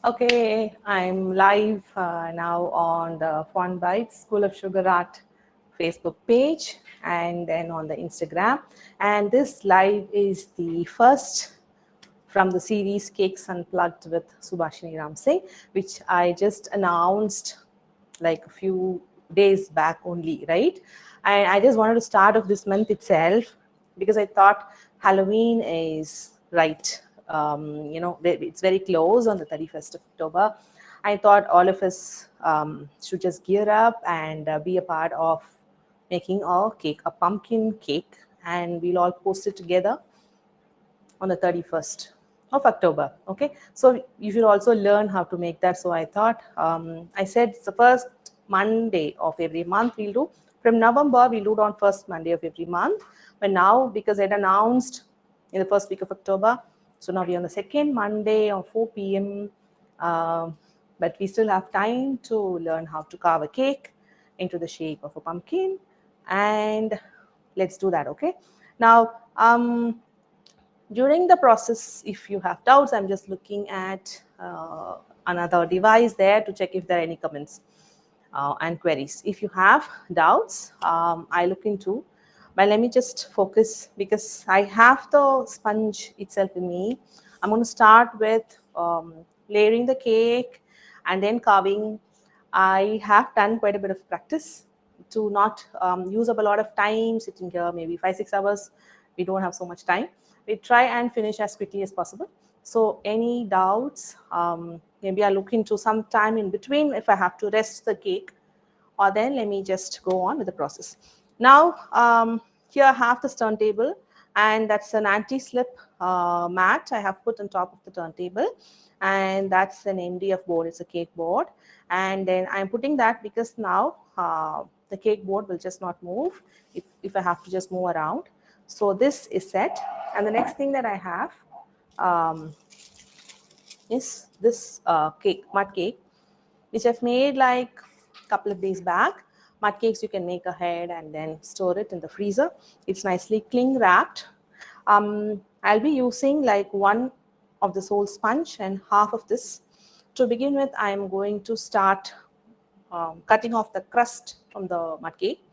Okay, I'm live now on the Fondbites School of Sugar Art Facebook page and then on the Instagram. And this live is the first from the series Cakes Unplugged with Subhashini Ramsey, which I just announced like a few days back only, right? And I just wanted to start off this month itself because I thought Halloween is right. It's very close on the 31st of October. I thought all of us should just gear up and be a part of making a cake, a pumpkin cake, and we'll all post it together on the 31st of October. Okay, so you should also learn how to make that. So I thought, I said it's the first Monday of every month we'll do. From November, we'll do it on first Monday of every month. But now, because it announced in the first week of October, so now we're on the second Monday of 4 p.m. But we still have time to learn how to carve a cake into the shape of a pumpkin. And let's do that, okay? Now, during the process, if you have doubts, I'm just looking at another device there to check if there are any comments and queries. If you have doubts, I look into, but let me just focus because I have the sponge itself in me. I'm going to start with layering the cake and then carving. I have done quite a bit of practice to not use up a lot of time sitting here, maybe 5-6 hours. We don't have so much time. We try and finish as quickly as possible. So any doubts, maybe I look into some time in between if I have to rest the cake, or then let me just go on with the process. Now, here I have the turntable, and that's an anti-slip mat I have put on top of the turntable, and that's an MDF board. It's a cake board, and then I'm putting that because now the cake board will just not move if I have to just move around. So this is set, and the next thing that I have um, is this cake, mud cake, which I've made like a couple of days back. Mud cakes you can make ahead and then store it in the freezer. It's nicely cling wrapped. I'll be using like one of this whole sponge and half of this. To begin with, I'm going to start cutting off the crust from the mud cake.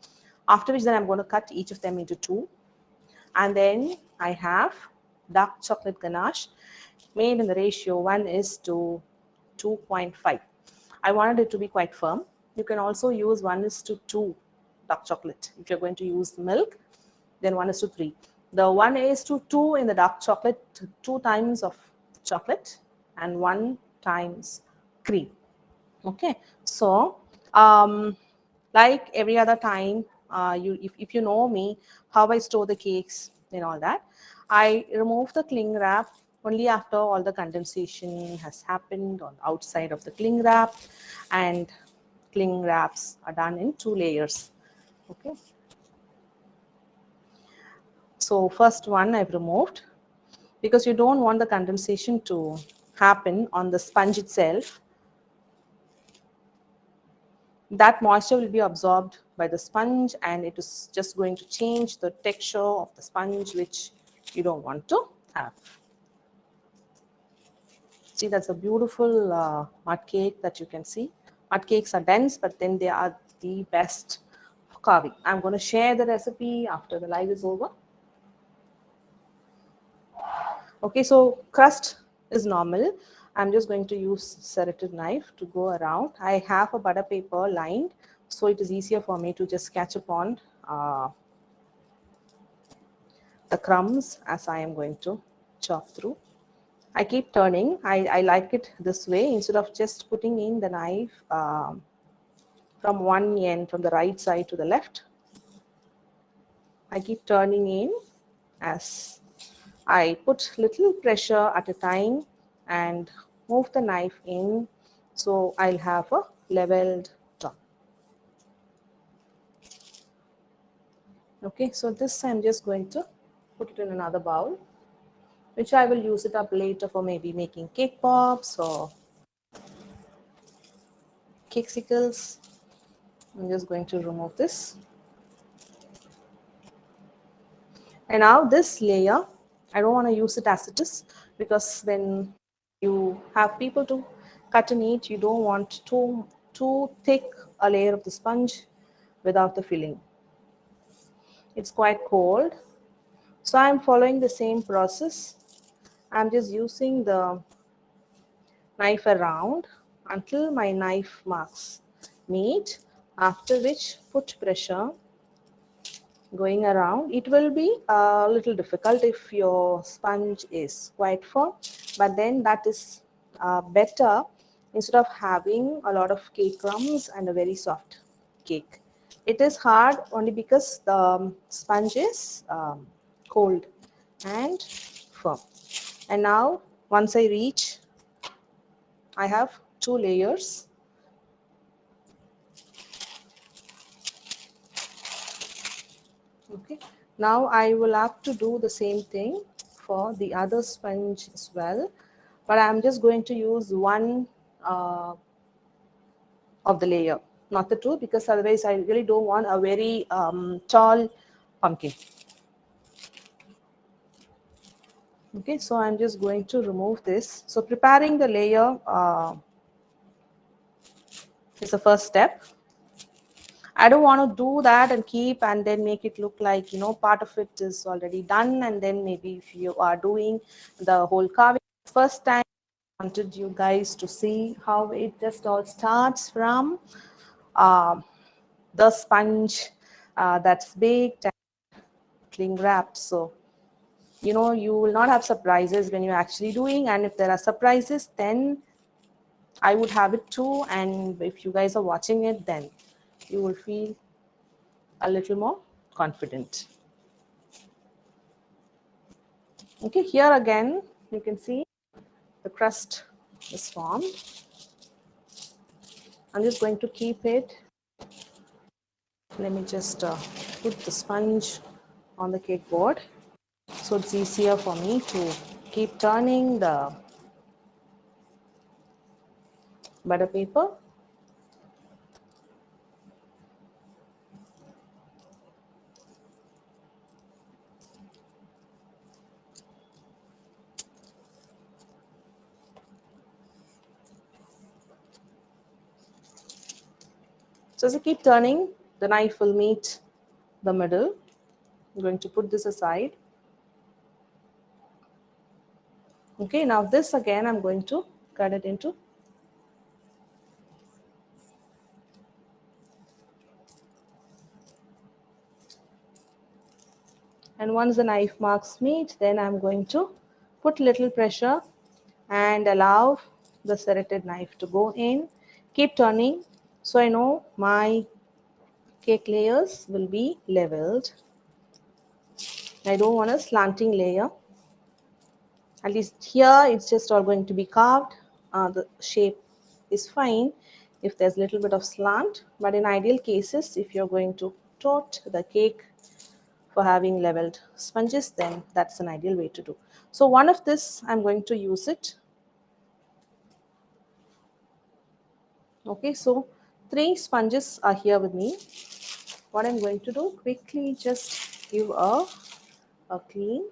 After which then I'm going to cut each of them into two. And then I have dark chocolate ganache made in the ratio 1:2.5. I wanted it to be quite firm. You can also use 1:2 dark chocolate. If you're going to use milk, then 1:3. The 1:2 in the dark chocolate, 2 times of chocolate and 1 times cream. Okay, so like every other time, if you know me, how I store the cakes and all that, I remove the cling wrap only after all the condensation has happened on the outside of the cling wrap, and cling wraps are done in 2 layers. Okay, so first one I've removed because you don't want the condensation to happen on the sponge itself. That moisture will be absorbed by the sponge and it is just going to change the texture of the sponge, which you don't want to have. See, that's a beautiful mud cake that you can see. Mud cakes are dense, but then they are the best for carving. I'm going to share the recipe after the live is over. Okay, so crust is normal. I'm just going to use serrated knife to go around. I have a butter paper lined, so it is easier for me to just catch upon the crumbs as I am going to chop through. I keep turning. I like it this way instead of just putting in the knife from one end, from the right side to the left. I keep turning in as I put little pressure at a time and move the knife in, so I'll have a leveled top. Okay, so this I'm just going to put it in another bowl, which I will use it up later for maybe making cake pops or cakesicles. I'm just going to remove this. And now this layer, I don't want to use it as it is because when you have people to cut and eat. You don't want too thick a layer of the sponge without the filling. It's quite cold. So I'm following the same process. I'm just using the knife around until my knife marks meet, after which put pressure going around. It will be a little difficult if your sponge is quite firm, but then that is better instead of having a lot of cake crumbs and a very soft cake. It is hard only because the sponge is cold and firm. And now once I reach, I have 2 layers. Okay, now I will have to do the same thing for the other sponge as well, but I'm just going to use one of the layer, not the two, because otherwise I really don't want a very tall pumpkin. Okay, so I'm just going to remove this. So preparing the layer is the first step. I don't want to do that and keep and then make it look like, part of it is already done. And then maybe if you are doing the whole carving first time, I wanted you guys to see how it just all starts from the sponge that's baked and cling wrapped. So, you will not have surprises when you're actually doing. And if there are surprises, then I would have it too. And if you guys are watching it, then you will feel a little more confident. Okay, here again you can see the crust is formed. I'm just going to keep it. Let me just put the sponge on the cake board so it's easier for me to keep turning the butter paper. So as I keep turning, the knife will meet the middle. I'm going to put this aside. Okay, now this again I'm going to cut it into. And once the knife marks meet, then I'm going to put little pressure and allow the serrated knife to go in. Keep turning so I know my cake layers will be leveled. I don't want a slanting layer. At least here it's just all going to be carved. The shape is fine if there's a little bit of slant, but in ideal cases, if you're going to tote the cake for having leveled sponges, then that's an ideal way to do. So one of this, I'm going to use it. Okay, so 3 sponges are here with me. What I'm going to do, quickly just give a clean.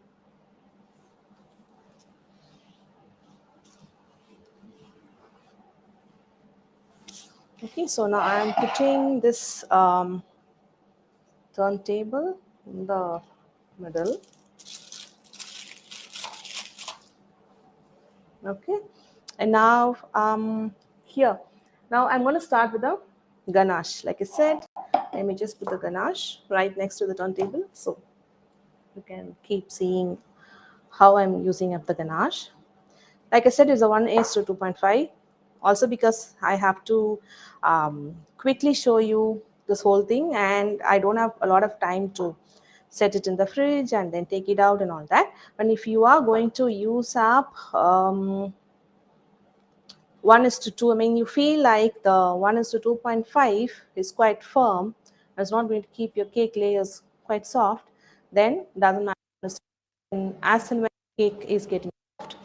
Okay, so now I'm putting this turntable in the middle. Okay, and now here, now I'm going to start with the ganache. Like I said, let me just put the ganache right next to the turntable so you can keep seeing how I'm using up the ganache. Like I said, it's a 1:2.5. Also because I have to quickly show you this whole thing and I don't have a lot of time to set it in the fridge and then take it out and all that. But if you are going to use up 1:2, I mean, you feel like the 1:2.5 is quite firm, it's not going to keep your cake layers quite soft, then doesn't matter. As and when cake is getting soft,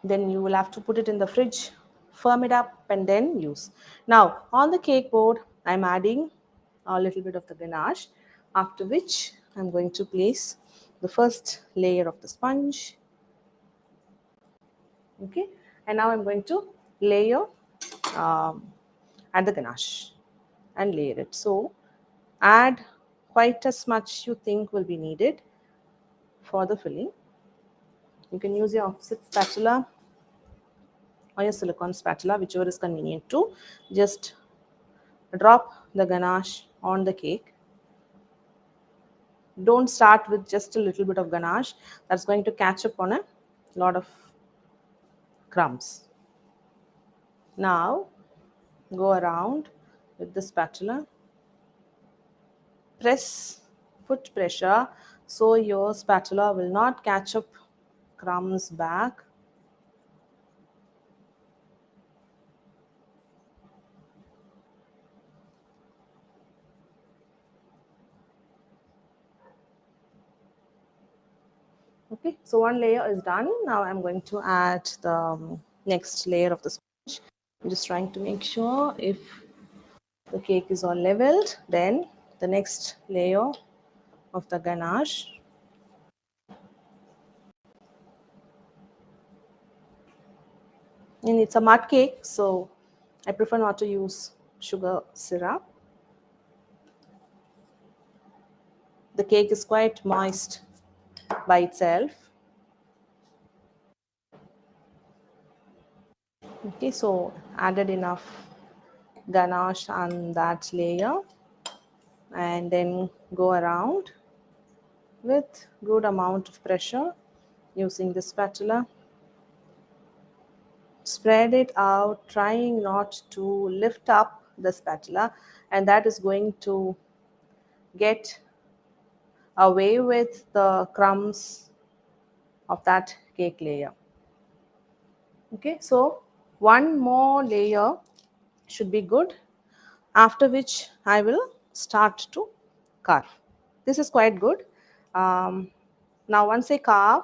then you will have to put it in the fridge, firm it up, and then use. Now, on the cake board, I'm adding a little bit of the ganache, after which I'm going to place the first layer of the sponge. Okay, and now I'm going to layer at the ganache and layer it. So add quite as much you think will be needed for the filling. You can use your offset spatula or your silicone spatula, whichever is convenient to. Just drop the ganache on the cake. Don't start with just a little bit of ganache. That's going to catch up on a lot of crumbs. Now go around with the spatula. Put pressure so your spatula will not catch up crumbs back. Okay, so one layer is done. Now I'm going to add the next layer of the sponge. I'm just trying to make sure if the cake is all leveled. Then the next layer of the ganache. And it's a mud cake, so I prefer not to use sugar syrup. The cake is quite moist by itself. Okay, so added enough ganache on that layer and then go around with good amount of pressure using the spatula. Spread it out, trying not to lift up the spatula, and that is going to get away with the crumbs of that cake layer. Okay, so one more layer should be good, after which I will start to carve. This is quite good. Now once I carve,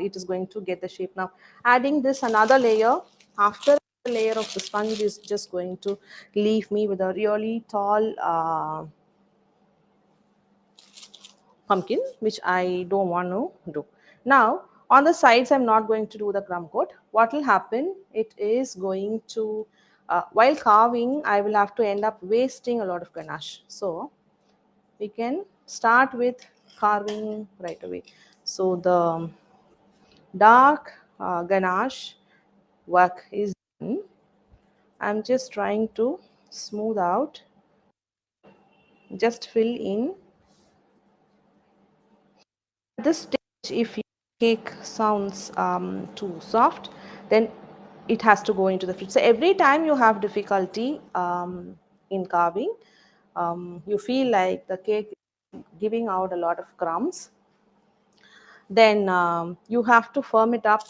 it is going to get the shape. Now adding this another layer after the layer of the sponge is just going to leave me with a really tall pumpkin, which I don't want to do. Now on the sides I'm not going to do the crumb coat. What will happen, it is going to while carving I will have to end up wasting a lot of ganache. So we can start with carving right away. So the dark ganache work is done. I'm just trying to smooth out, just fill in. At this stage, if your cake sounds too soft, then it has to go into the fridge. So every time you have difficulty in carving, you feel like the cake is giving out a lot of crumbs, then you have to firm it up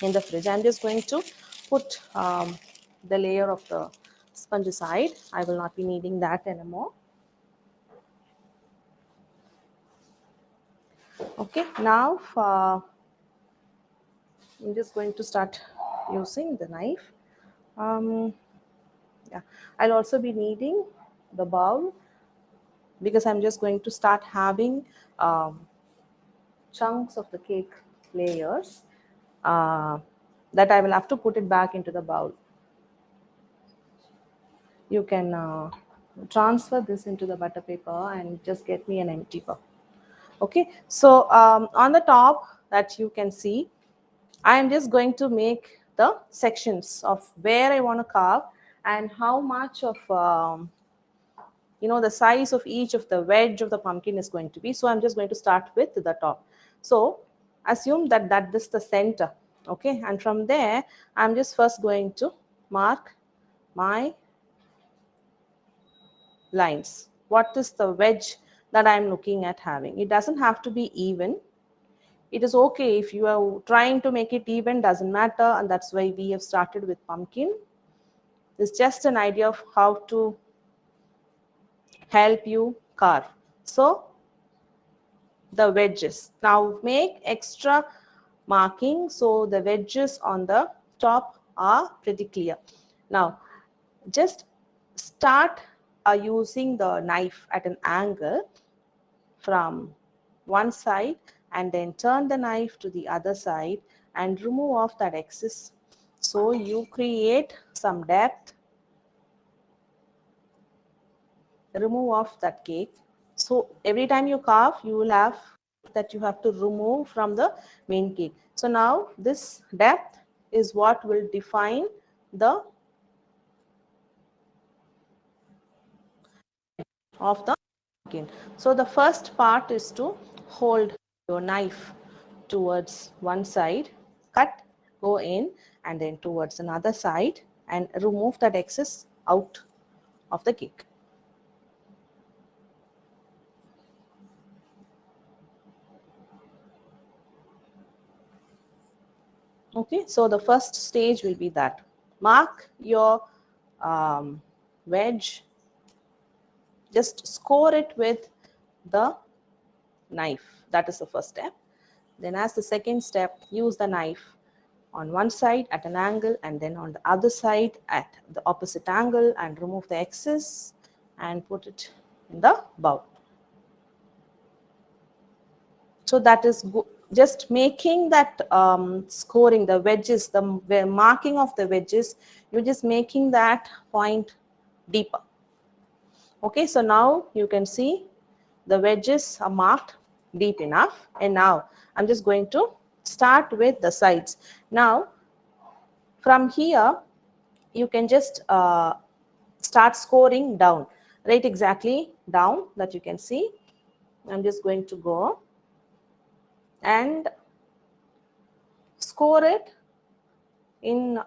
in the fridge. I'm just going to put the layer of the sponge aside. I will not be needing that anymore. Okay, now I'm just going to start using the knife. Yeah, I'll also be needing the bowl because I'm just going to start having chunks of the cake layers that I will have to put it back into the bowl. You can transfer this into the butter paper and just get me an empty bowl. Okay, so on the top that you can see, I am just going to make the sections of where I want to carve and how much of the size of each of the wedge of the pumpkin is going to be. So I'm just going to start with the top. So assume that this is the center. Okay, and from there I'm just first going to mark my lines. What is the wedge that I'm looking at having? It doesn't have to be even. It is okay if you are trying to make it even, doesn't matter, and that's why we have started with pumpkin. It's just an idea of how to help you carve. So the wedges, now make extra marking so the wedges on the top are pretty clear. Now just start using the knife at an angle from one side and then turn the knife to the other side and remove off that excess So you create some depth, remove off that cake. So every time you carve, you will have that you have to remove from the main cake. So now this depth is what will define the of the pumpkin. So the first part is to hold your knife towards one side, cut, go in, and then towards another side, and remove that excess out of the cake. Okay, so the first stage will be that. Mark your wedge, just score it with the knife. That is the first step. Then as the second step, use the knife on one side at an angle and then on the other side at the opposite angle and remove the excess and put it in the bowl. So that is just making that scoring, the wedges, the marking of the wedges, you're just making that point deeper. Okay, so now you can see the wedges are marked deep enough. And now I'm just going to start with the sides. Now, from here, you can just start scoring down, right exactly down that you can see. I'm just going to go and score it in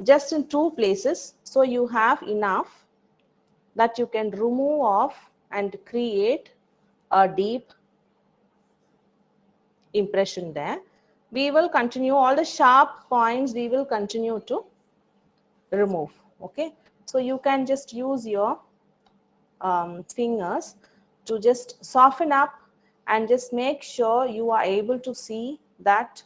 just in two places. So you have enough that you can remove off and create a deep impression there. We will continue all the sharp points, we will continue to remove. Okay, so you can just use your fingers to just soften up and just make sure you are able to see that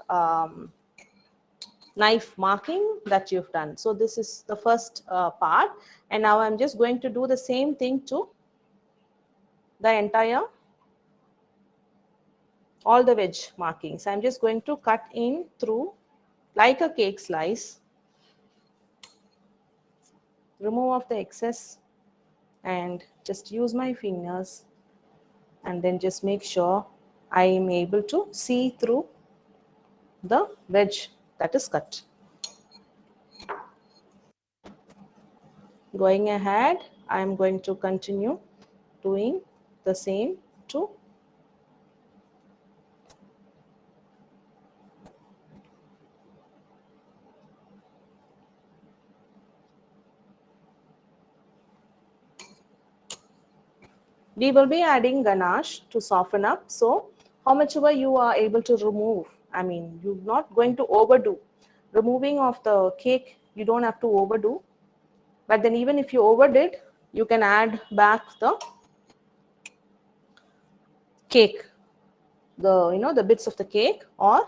knife marking that you've done. So this is the first part, and now I'm just going to do the same thing to the entire all the wedge markings. I'm just going to cut in through like a cake slice, remove off the excess and just use my fingers and then just make sure I am able to see through the wedge that is cut. Going ahead, I am going to continue doing the same to we will be adding ganache to soften up. So how much ever you are able to remove, I mean, you're not going to overdo. Removing of the cake, you don't have to overdo. But then even if you overdid, you can add back the cake, the bits of the cake, or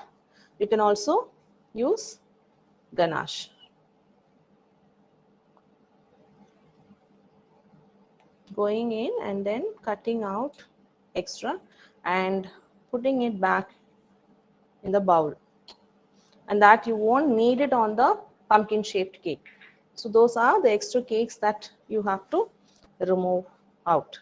you can also use ganache. Going in and then cutting out extra and putting it back in the bowl, and that you won't need it on the pumpkin shaped cake. So those are the extra cakes that you have to remove out.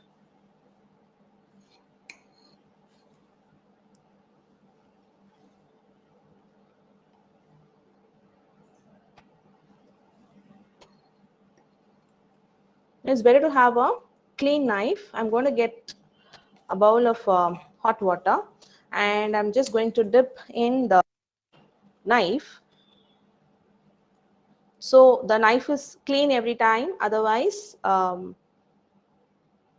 It's better to have a clean knife. I'm going to get a bowl of hot water and I'm just going to dip in the knife. So the knife is clean every time, otherwise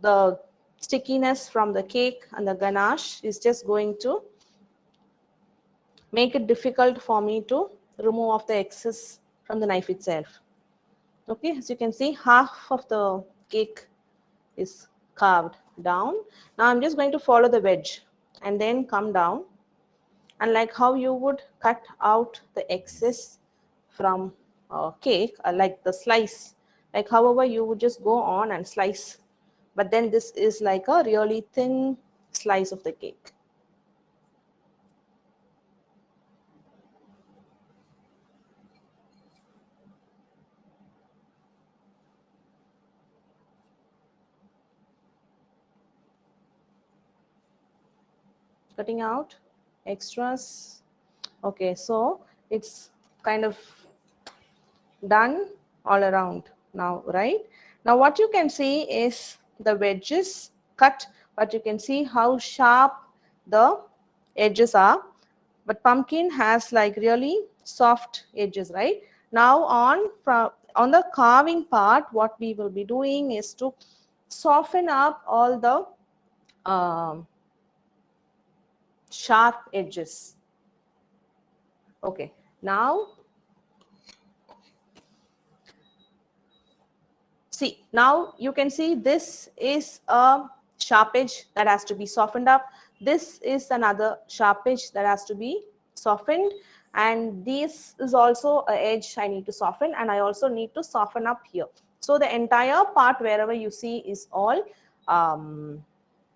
the stickiness from the cake and the ganache is just going to make it difficult for me to remove off the excess from the knife itself. Okay, as you can see, half of the cake is carved down. Now I'm just going to follow the wedge and then come down, and like how you would cut out the excess from cake, like the slice, like however you would just go on and slice, but then this is like a really thin slice of the cake. cutting out extras. Okay, so it's kind of done all around now, right? Now what you can see is the wedges cut, but you can see how sharp the edges are. But pumpkin has like really soft edges, right? Now on the carving part, what we will be doing is to soften up all the sharp edges. Okay, now see, now you can see this is a sharp edge that has to be softened up. This is another sharp edge that has to be softened. And this is also an edge I need to soften, and I also need to soften up here. So the entire part wherever you see is all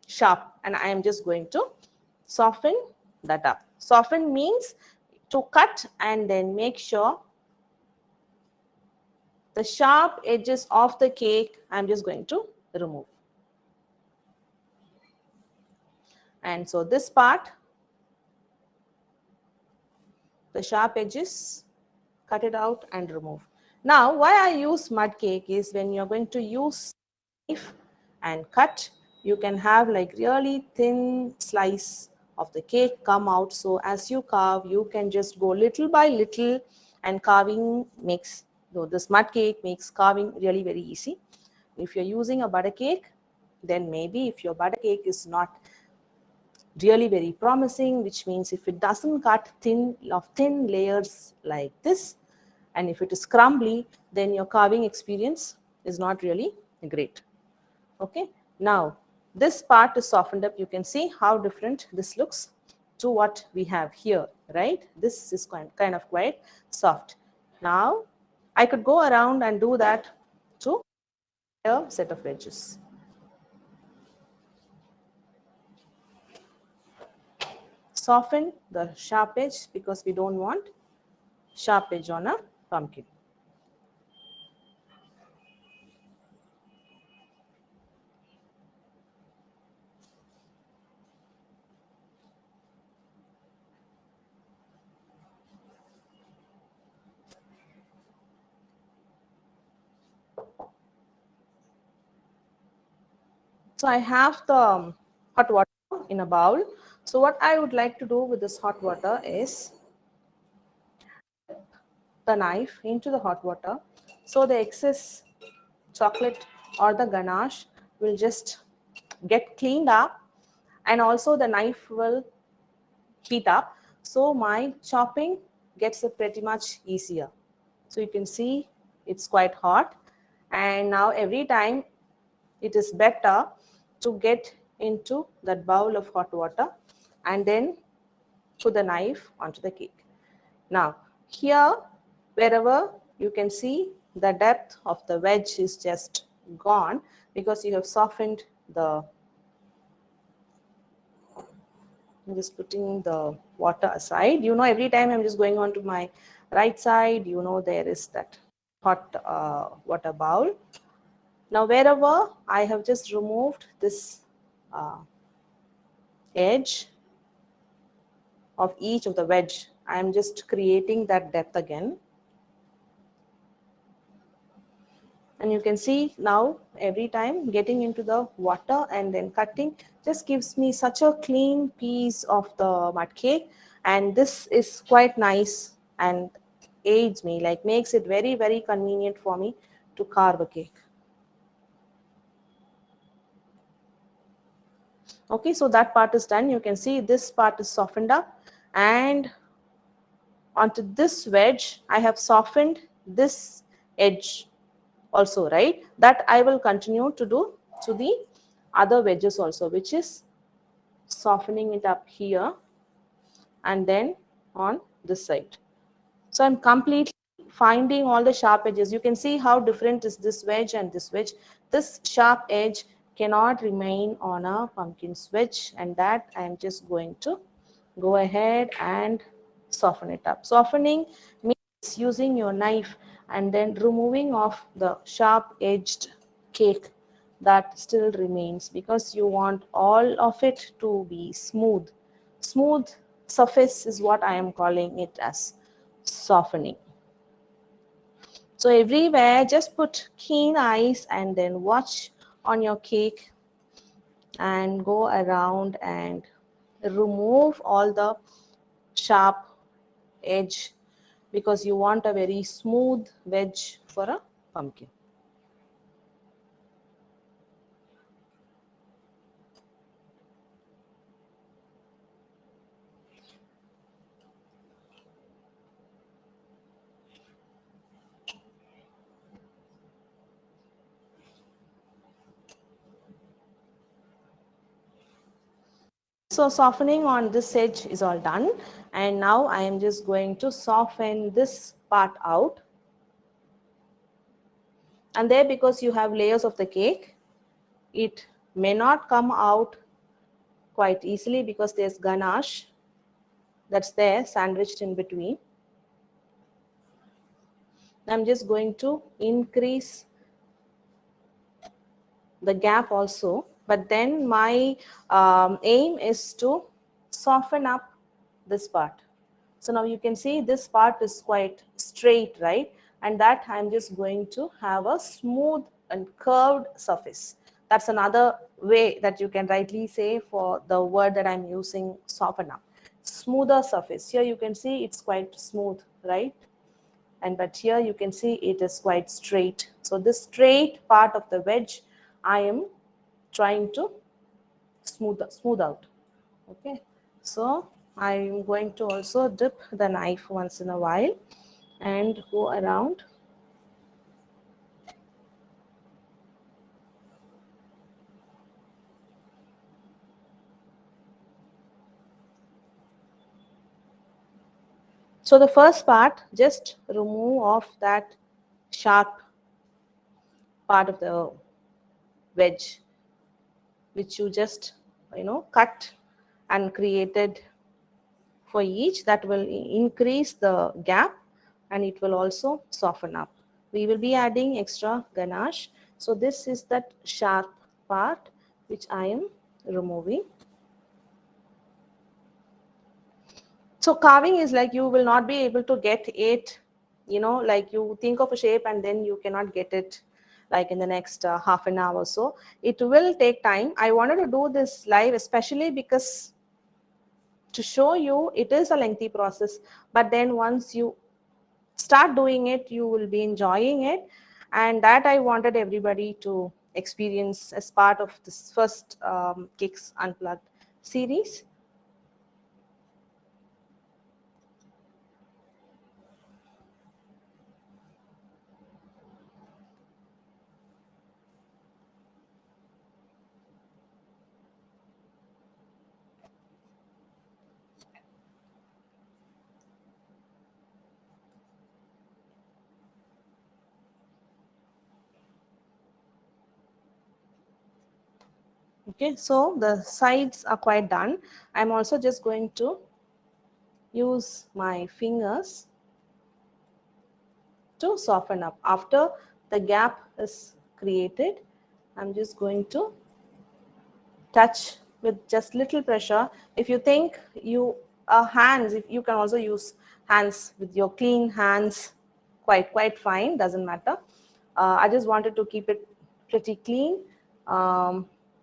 sharp, and I am just going to soften that up. Soften means to cut and then make sure the sharp edges of the cake I'm just going to remove. And so this part, the sharp edges, cut it out and remove. Now why I use mud cake is when you're going to use knife and cut, you can have like really thin slice of the cake come out. So as you carve, you can just go little by little, and carving makes, though this mud cake makes carving really very easy. If you're using a butter cake, then maybe if your butter cake is not really very promising, which means if it doesn't cut thin layers like this, and if it is crumbly, then your carving experience is not really great. Okay, now this part is softened up. You can see how different this looks to what we have here, right? This is kind of quite soft. Now I could go around and do that to a set of edges. Soften the sharp edge because we don't want sharp edge on a pumpkin. So I have the hot water in a bowl. So what I would like to do with this hot water is the knife into the hot water. So the excess chocolate or the ganache will just get cleaned up, and also the knife will heat up. So my chopping gets pretty much easier. So you can see it's quite hot. And now every time it is better to get into that bowl of hot water and then put the knife onto the cake. Now here, wherever you can see the depth of the wedge is just gone because you have softened the, I'm just putting the water aside. You know, every time I'm just going on to my right side, you know, there is that hot water bowl. Now wherever I have just removed this edge of each of the wedge, I am just creating that depth again. And you can see now every time getting into the water and then cutting just gives me such a clean piece of the mud cake. And this is quite nice and aids me, like makes it very, very convenient for me to carve a cake. Okay, so that part is done. You can see this part is softened up, and onto this wedge I have softened this edge also, right? That I will continue to do to the other wedges also, which is softening it up here and then on this side. So I'm completely finding all the sharp edges. You can see how different is this wedge and this wedge. This sharp edge cannot remain on a pumpkin's wedge, and that I'm just going to go ahead and soften it up. Softening means using your knife and then removing off the sharp edged cake that still remains, because you want all of it to be smooth. smooth surface is what I am calling it as softening. So everywhere, just put keen eyes and then watch on your cake and go around and remove all the sharp edge, because you want a very smooth wedge for a pumpkin. So softening on this edge is all done, and now I am just going to soften this part out. And there, because you have layers of the cake, it may not come out quite easily because there's ganache that's there sandwiched in between. I'm just going to increase the gap also, but then my aim is to soften up this part. So now you can see this part is quite straight, right? And that I'm just going to have a smooth and curved surface. That's another way that you can rightly say for the word that I'm using, soften up. Smoother surface. Here you can see it's quite smooth, right? And but here you can see it is quite straight. So this straight part of the wedge, I am trying to smooth out. Okay, so I'm going to also dip the knife once in a while and go around. So the first part, just remove off that sharp part of the wedge which you just cut and created for each. That will increase the gap and it will also soften up. We will be adding extra ganache. So this is that sharp part which I am removing. So carving is like you will not be able to get it, like you think of a shape and then you cannot get it like in the next half an hour or so. It will take time. I wanted to do this live especially because to show you it is a lengthy process, but then once you start doing it, you will be enjoying it. And that I wanted everybody to experience as part of this first Kicks Unplugged series. Okay, so the sides are quite done. I'm also just going to use my fingers to soften up. After the gap is created, I'm just going to touch with just little pressure. If you think you hands, if you can also use hands with your clean hands, quite fine, doesn't matter. I just wanted to keep it pretty clean,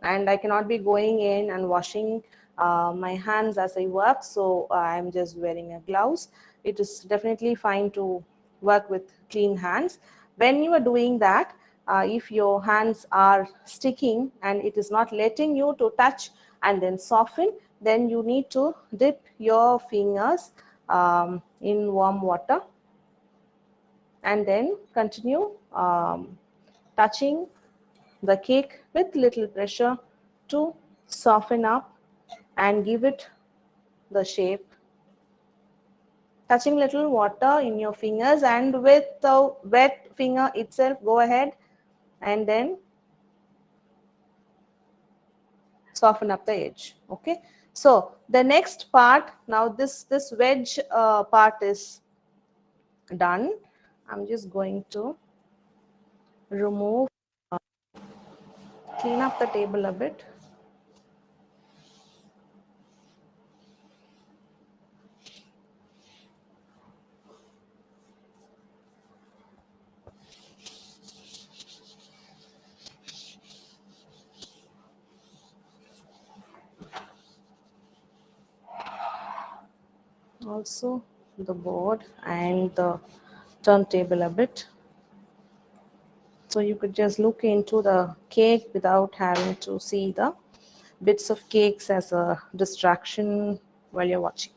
and I cannot be going in and washing my hands as I work, so I'm just wearing a gloves. It is definitely fine to work with clean hands. When you are doing that, if your hands are sticking and it is not letting you to touch and then soften, then you need to dip your fingers in warm water and then continue touching the cake with little pressure to soften up and give it the shape. Touching little water in your fingers, and with the wet finger itself, go ahead and then soften up the edge. Okay, so the next part, now this wedge part is done. I'm just going to remove, clean up the table a bit. also the board and the turntable a bit. So you could just look into the cake without having to see the bits of cakes as a distraction while you're watching.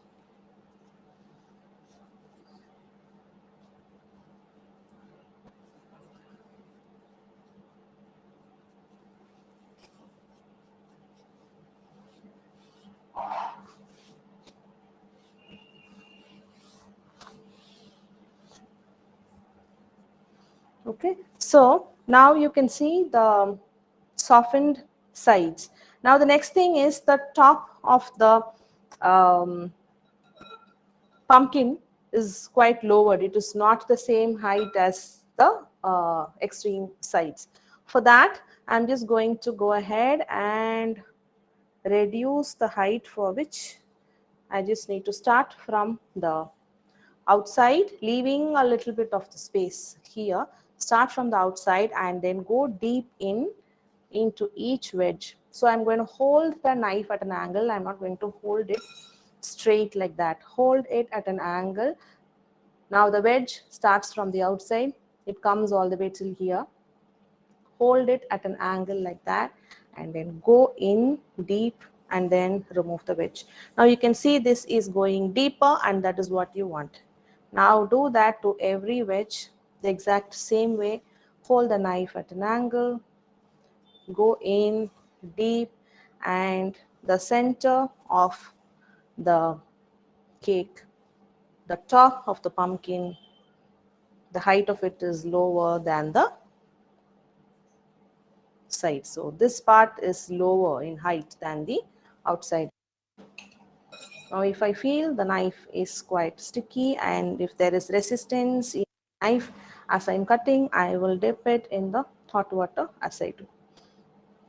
Okay, so now you can see the softened sides. Now the next thing is the top of the um, pumpkin is quite lowered. It is not the same height as the extreme sides. For that, I'm just going to go ahead and reduce the height, for which I just need to start from the outside, leaving a little bit of the space here. Start from the outside and then go deep into each wedge. So I'm going to hold the knife at an angle. I'm not going to hold it straight like that. Hold it at an angle. Now the wedge starts from the outside. It comes all the way till here. Hold it at an angle like that and then go in deep and then remove the wedge. Now you can see this is going deeper, and that is what you want. Now do that to every wedge the exact same way. Hold the knife at an angle, go in deep, and the center of the cake, the top of the pumpkin, the height of it is lower than the side. So this part is lower in height than the outside. Now if I feel the knife is quite sticky and if there is resistance in the knife as I'm cutting, I will dip it in the hot water as I do.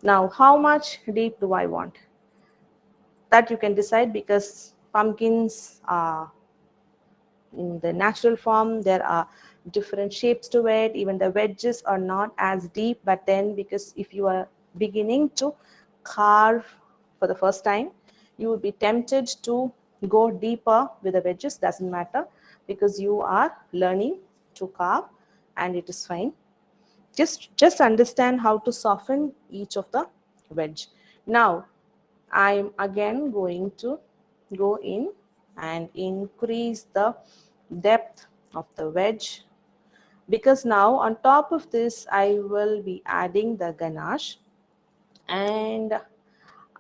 Now how much deep do I want? That you can decide, because pumpkins are in the natural form, there are different shapes to it. Even the wedges are not as deep, but then because if you are beginning to carve for the first time, you would be tempted to go deeper with the wedges. Doesn't matter, because you are learning to carve and it is fine. Just understand how to soften each of the wedge. Now I'm again going to go in and increase the depth of the wedge, because now on top of this I will be adding the ganache, and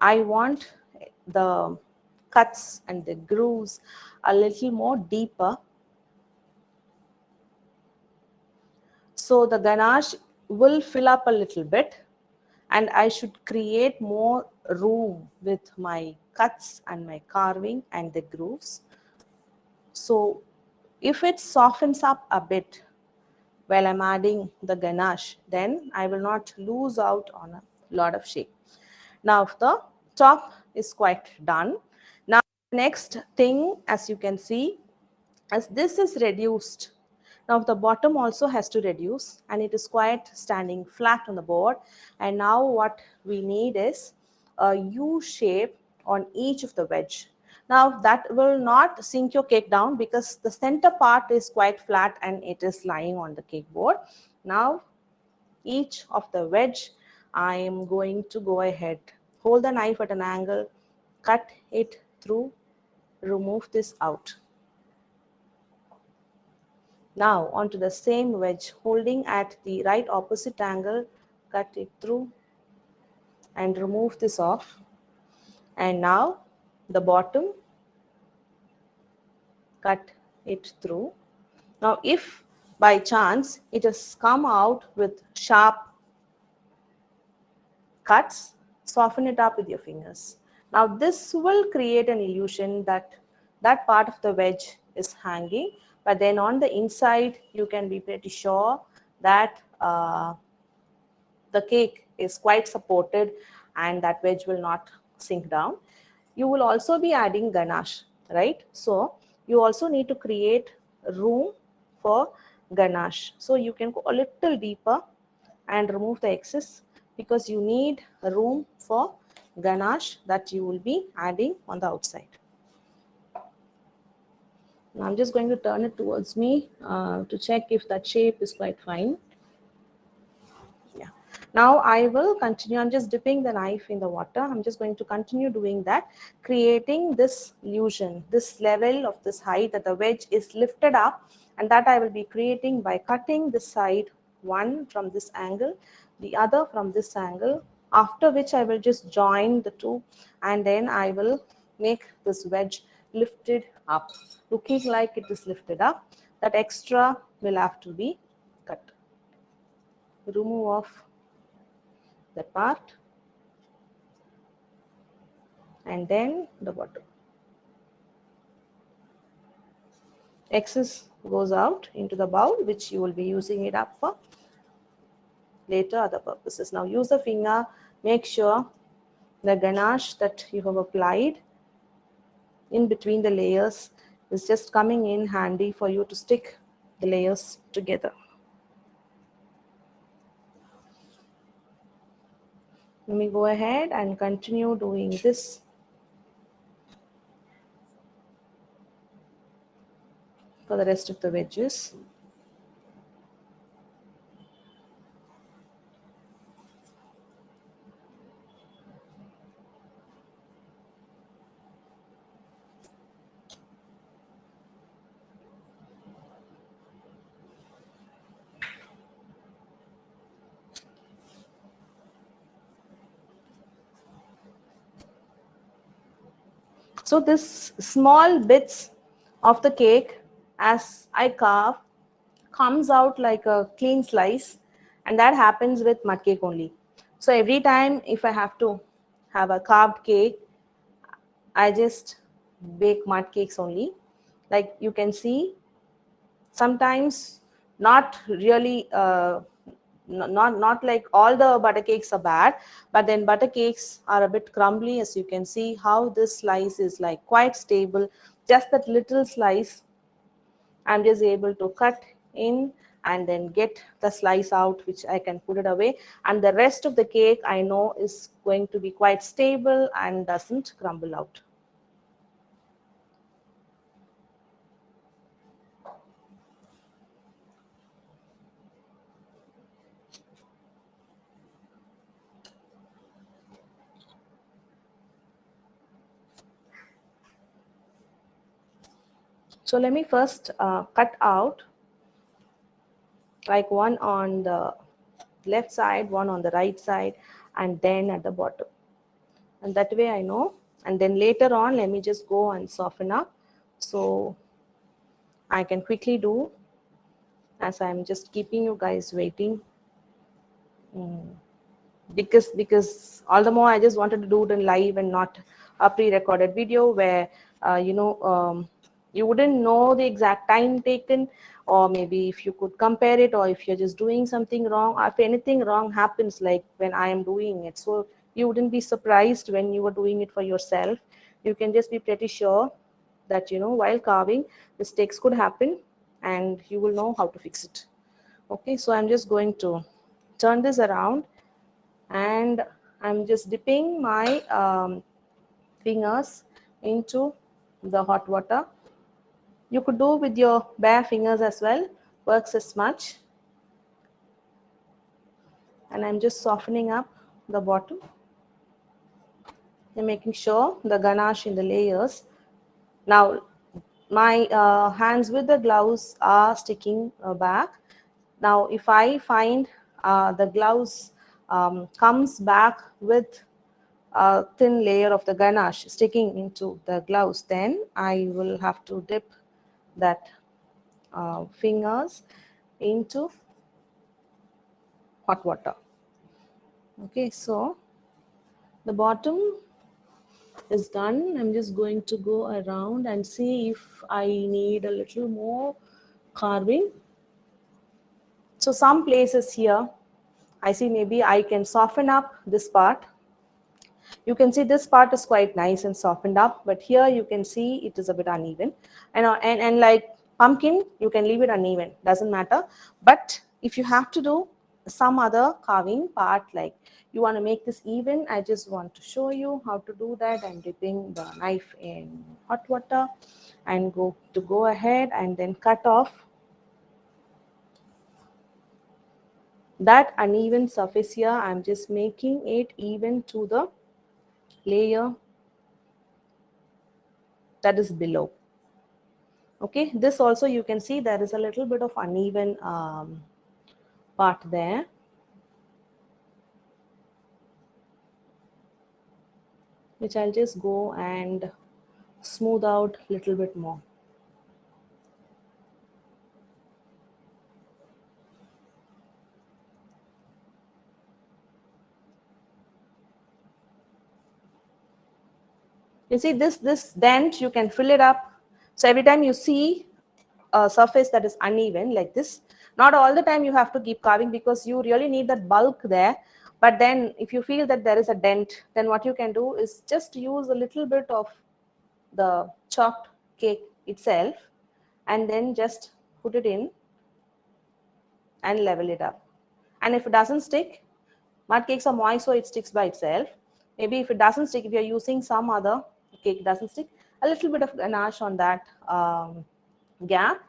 I want the cuts and the grooves a little more deeper. So the ganache will fill up a little bit, and I should create more room with my cuts and my carving and the grooves. So if it softens up a bit while I'm adding the ganache, then I will not lose out on a lot of shape. Now the top is quite done. Now next thing, as you can see, as this is reduced, now the bottom also has to reduce, and it is quite standing flat on the board. And now what we need is a U shape on each of the wedge. Now that will not sink your cake down, because the center part is quite flat and it is lying on the cake board. Now each of the wedge, I am going to go ahead, hold the knife at an angle, cut it through, remove this out. Now onto the same wedge, holding at the right opposite angle, cut it through and remove this off. And now the bottom, cut it through. Now if by chance it has come out with sharp cuts, soften it up with your fingers. Now this will create an illusion that that part of the wedge is hanging, but then on the inside you can be pretty sure that the cake is quite supported and that wedge will not sink down. You will also be adding ganache, right? So you also need to create room for ganache. So you can go a little deeper and remove the excess, because you need room for ganache that you will be adding on the outside. Now I'm just going to turn it towards me to check if that shape is quite fine. Yeah. Now I will continue. I'm just dipping the knife in the water. I'm just going to continue doing that, creating this illusion, this level of this height that the wedge is lifted up, and that I will be creating by cutting this side, one from this angle, the other from this angle, after which I will just join the two, and then I will make this wedge lifted up, looking like it is lifted up. That extra will have to be cut. Remove off that part, and then the bottom. Excess goes out into the bowl, which you will be using it up for later other purposes. Now use the finger, make sure the ganache that you have applied in between the layers is just coming in handy for you to stick the layers together. Let me go ahead and continue doing this. For the rest of the wedges. So this small bits of the cake as I carve comes out like a clean slice, and that happens with mud cake only. So every time if I have to have a carved cake, I just bake mud cakes only. Like you can see, sometimes not really not like all the butter cakes are bad, but then butter cakes are a bit crumbly. As you can see how this slice is like quite stable, just that little slice I'm just able to cut in and then get the slice out, which I can put it away, and the rest of the cake I know is going to be quite stable and doesn't crumble out. So let me first cut out like one on the left side, one on the right side, and then at the bottom. And that way I know. And then later on, let me just go and soften up. So I can quickly do as I'm just keeping you guys waiting. Because all the more I just wanted to do it in live and not a pre-recorded video where you wouldn't know the exact time taken, or maybe if you could compare it, or if you're just doing something wrong, or if anything wrong happens like when I am doing it, so you wouldn't be surprised when you were doing it for yourself. You can just be pretty sure that while carving mistakes could happen, and you will know how to fix it. Okay, so I'm just going to turn this around, and I'm just dipping my fingers into the hot water. You could do with your bare fingers as well, works as much. And I'm just softening up the bottom and making sure the ganache in the layers. Now my hands with the gloves are sticking back. Now if I find the gloves comes back with a thin layer of the ganache sticking into the gloves, then I will have to dip that fingers into hot water. Okay, so the bottom is done. I'm just going to go around and see if I need a little more carving. So some places here I see maybe I can soften up this part. You can see this part is quite nice and softened up, but here you can see it is a bit uneven. And like pumpkin, you can leave it uneven, doesn't matter. But if you have to do some other carving part, like you want to make this even, I just want to show you how to do that. I'm dipping the knife in hot water, and go ahead and then cut off that uneven surface here. I'm just making it even to the layer that is below. Okay, this also you can see there is a little bit of uneven part there. Which I'll just go and smooth out a little bit more. You see this dent, you can fill it up. So every time you see a surface that is uneven like this, not all the time you have to keep carving because you really need that bulk there. But then if you feel that there is a dent, then what you can do is just use a little bit of the chopped cake itself and then just put it in and level it up. And if it doesn't stick, mud cakes are moist, so it sticks by itself. Maybe if it doesn't stick, if you're using some other cake doesn't stick, a little bit of ganache on that gap,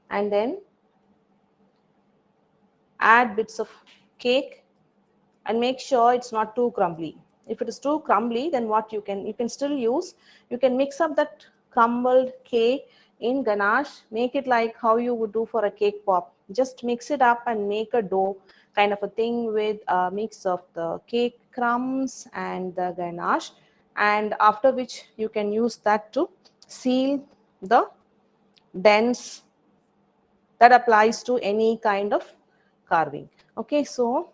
and then add bits of cake and make sure it's not too crumbly. If it is too crumbly, then what you can still use, you can mix up that crumbled cake in ganache, make it like how you would do for a cake pop. Just mix it up and make a dough kind of a thing with a mix of the cake crumbs and the ganache, and after which you can use that to seal the dents that applies to any kind of carving. Okay, so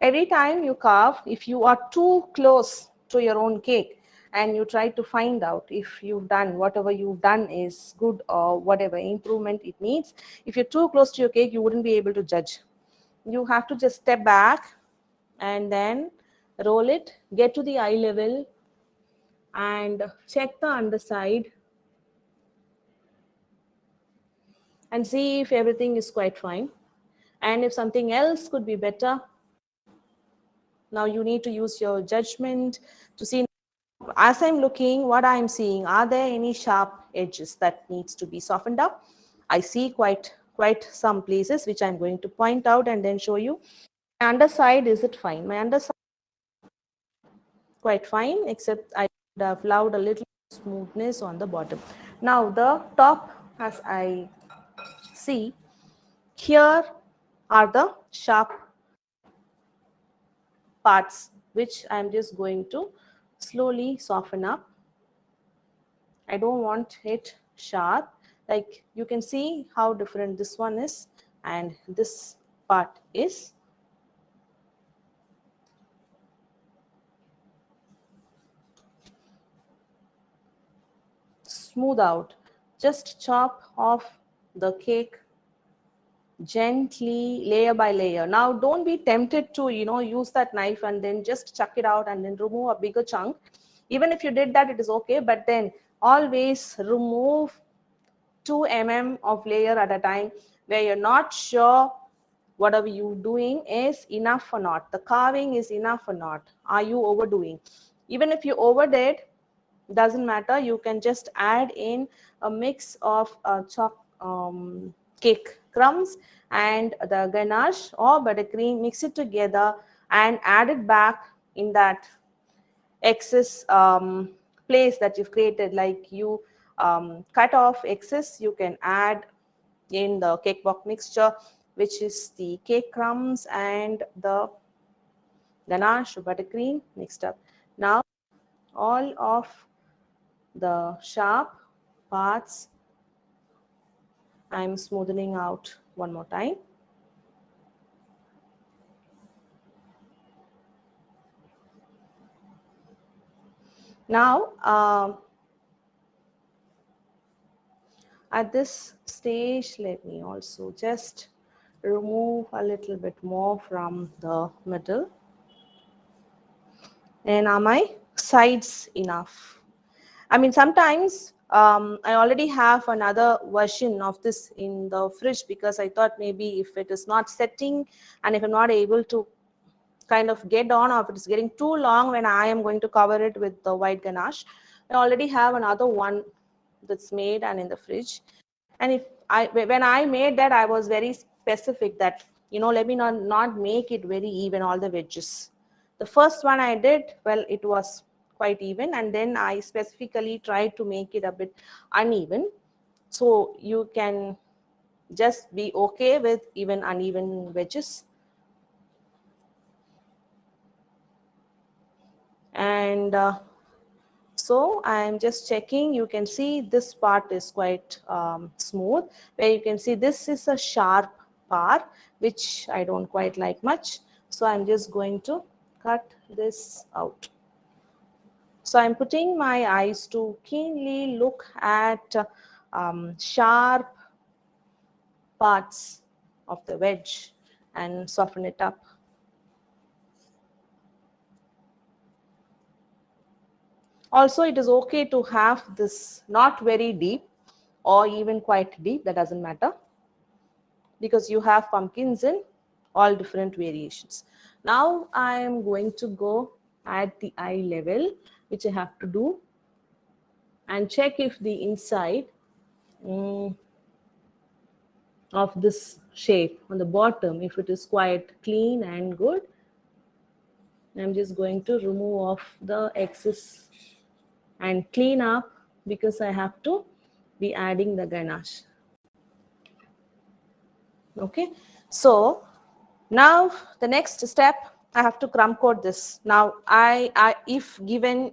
every time you carve, if you are too close to your own cake and you try to find out if you've done whatever you've done is good or whatever improvement it needs, if you're too close to your cake, you wouldn't be able to judge. You have to just step back and then roll it, get to the eye level and check the underside and see if everything is quite fine. And if something else could be better, now you need to use your judgment to see, as I'm looking, what I'm seeing, are there any sharp edges that needs to be softened up? I see quite some places which I'm going to point out and then show you. My underside, is it fine? My underside quite fine, except I would have allowed a little smoothness on the bottom. Now the top, as I see, here are the sharp parts which I'm just going to slowly soften up. I don't want it sharp. Like you can see how different this one is and this part is. Smooth out. Just chop off the cake gently, layer by layer. Now don't be tempted to use that knife and then just chuck it out and then remove a bigger chunk. Even if you did that, it is okay, but then always remove 2 mm of layer at a time, where you're not sure whatever you're doing is enough or not, the carving is enough or not, are you overdoing. Even if you overdid, doesn't matter, you can just add in a mix of chopped cake crumbs and the ganache or buttercream, mix it together and add it back in that excess place that you've created. Like you cut off excess, you can add in the cake pop mixture, which is the cake crumbs and the ganache or buttercream mixed up. Now all of the sharp parts I'm smoothing out one more time. Now at this stage, let me also just remove a little bit more from the middle. And are my sides enough? I mean, sometimes I already have another version of this in the fridge because I thought maybe if it is not setting and if I'm not able to kind of get on, or if it's getting too long when I am going to cover it with the white ganache, I already have another one that's made and in the fridge. And when I made that, I was very specific that, let me not make it very even, all the wedges. The first one I did, well, it was quite even, and then I specifically tried to make it a bit uneven. So you can just be okay with even uneven wedges. And so I'm just checking. You can see this part is quite smooth, where you can see this is a sharp part, which I don't quite like much. So I'm just going to cut this out. So I'm putting my eyes to keenly look at sharp parts of the wedge and soften it up. Also, it is okay to have this not very deep or even quite deep, that doesn't matter, because you have pumpkins in all different variations. Now I am going to go at the eye level, which I have to do, and check if the inside of this shape on the bottom, if it is quite clean and good. I'm just going to remove off the excess and clean up, because I have to be adding the ganache. Okay, so now the next step, I have to crumb coat this. Now I if given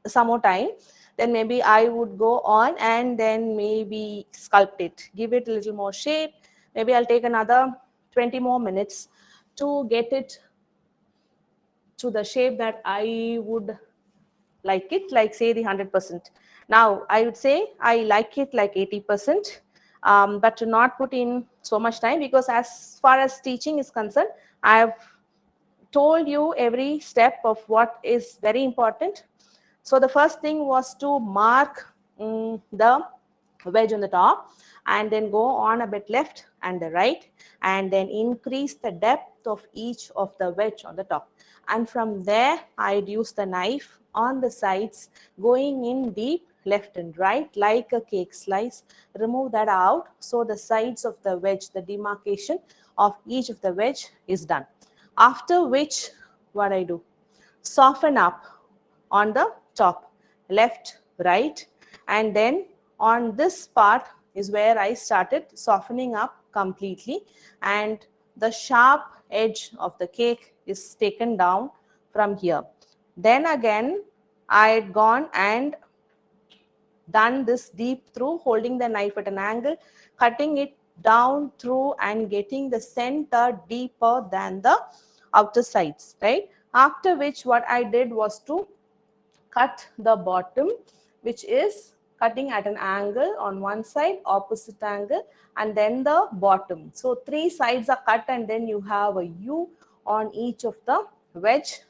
some more time, then maybe I would go on and then maybe sculpt it, give it a little more shape. Maybe I'll take another 20 more minutes to get it to the shape that I would like it, like say the 100%. Now I would say I like it like 80%, but to not put in so much time, because as far as teaching is concerned, I have told you every step of what is very important. So the first thing was to mark the wedge on the top, and then go on a bit left and the right, and then increase the depth of each of the wedge on the top. And from there, I'd use the knife on the sides, going in deep left and right like a cake slice. Remove that out, so the sides of the wedge, the demarcation of each of the wedge is done. After which, what I do, soften up on the top, left, right, and then on this part is where I started softening up completely, and the sharp edge of the cake is taken down from here. Then again, I had gone and done this deep through, holding the knife at an angle, cutting it down through and getting the center deeper than the outer sides, right? After which, what I did was to cut the bottom, which is cutting at an angle on one side, opposite angle, and then the bottom. So 3 sides are cut, and then you have a U on each of the wedge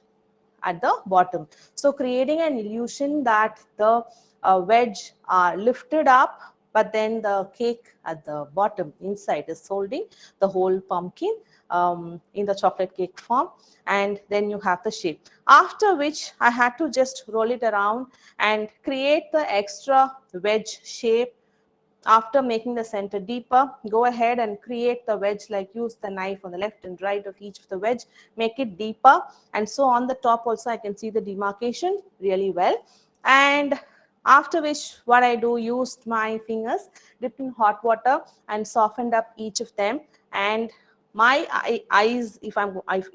at the bottom. So creating an illusion that the wedge are lifted up, but then the cake at the bottom inside is holding the whole pumpkin in the chocolate cake form, and then you have the shape. After which, I had to just roll it around and create the extra wedge shape. After making the center deeper, go ahead and create the wedge, like use the knife on the left and right of each of the wedge, make it deeper. And so on the top also, I can see the demarcation really well. And after which, what I do, used my fingers, dipped in hot water and softened up each of them. And my eyes, if I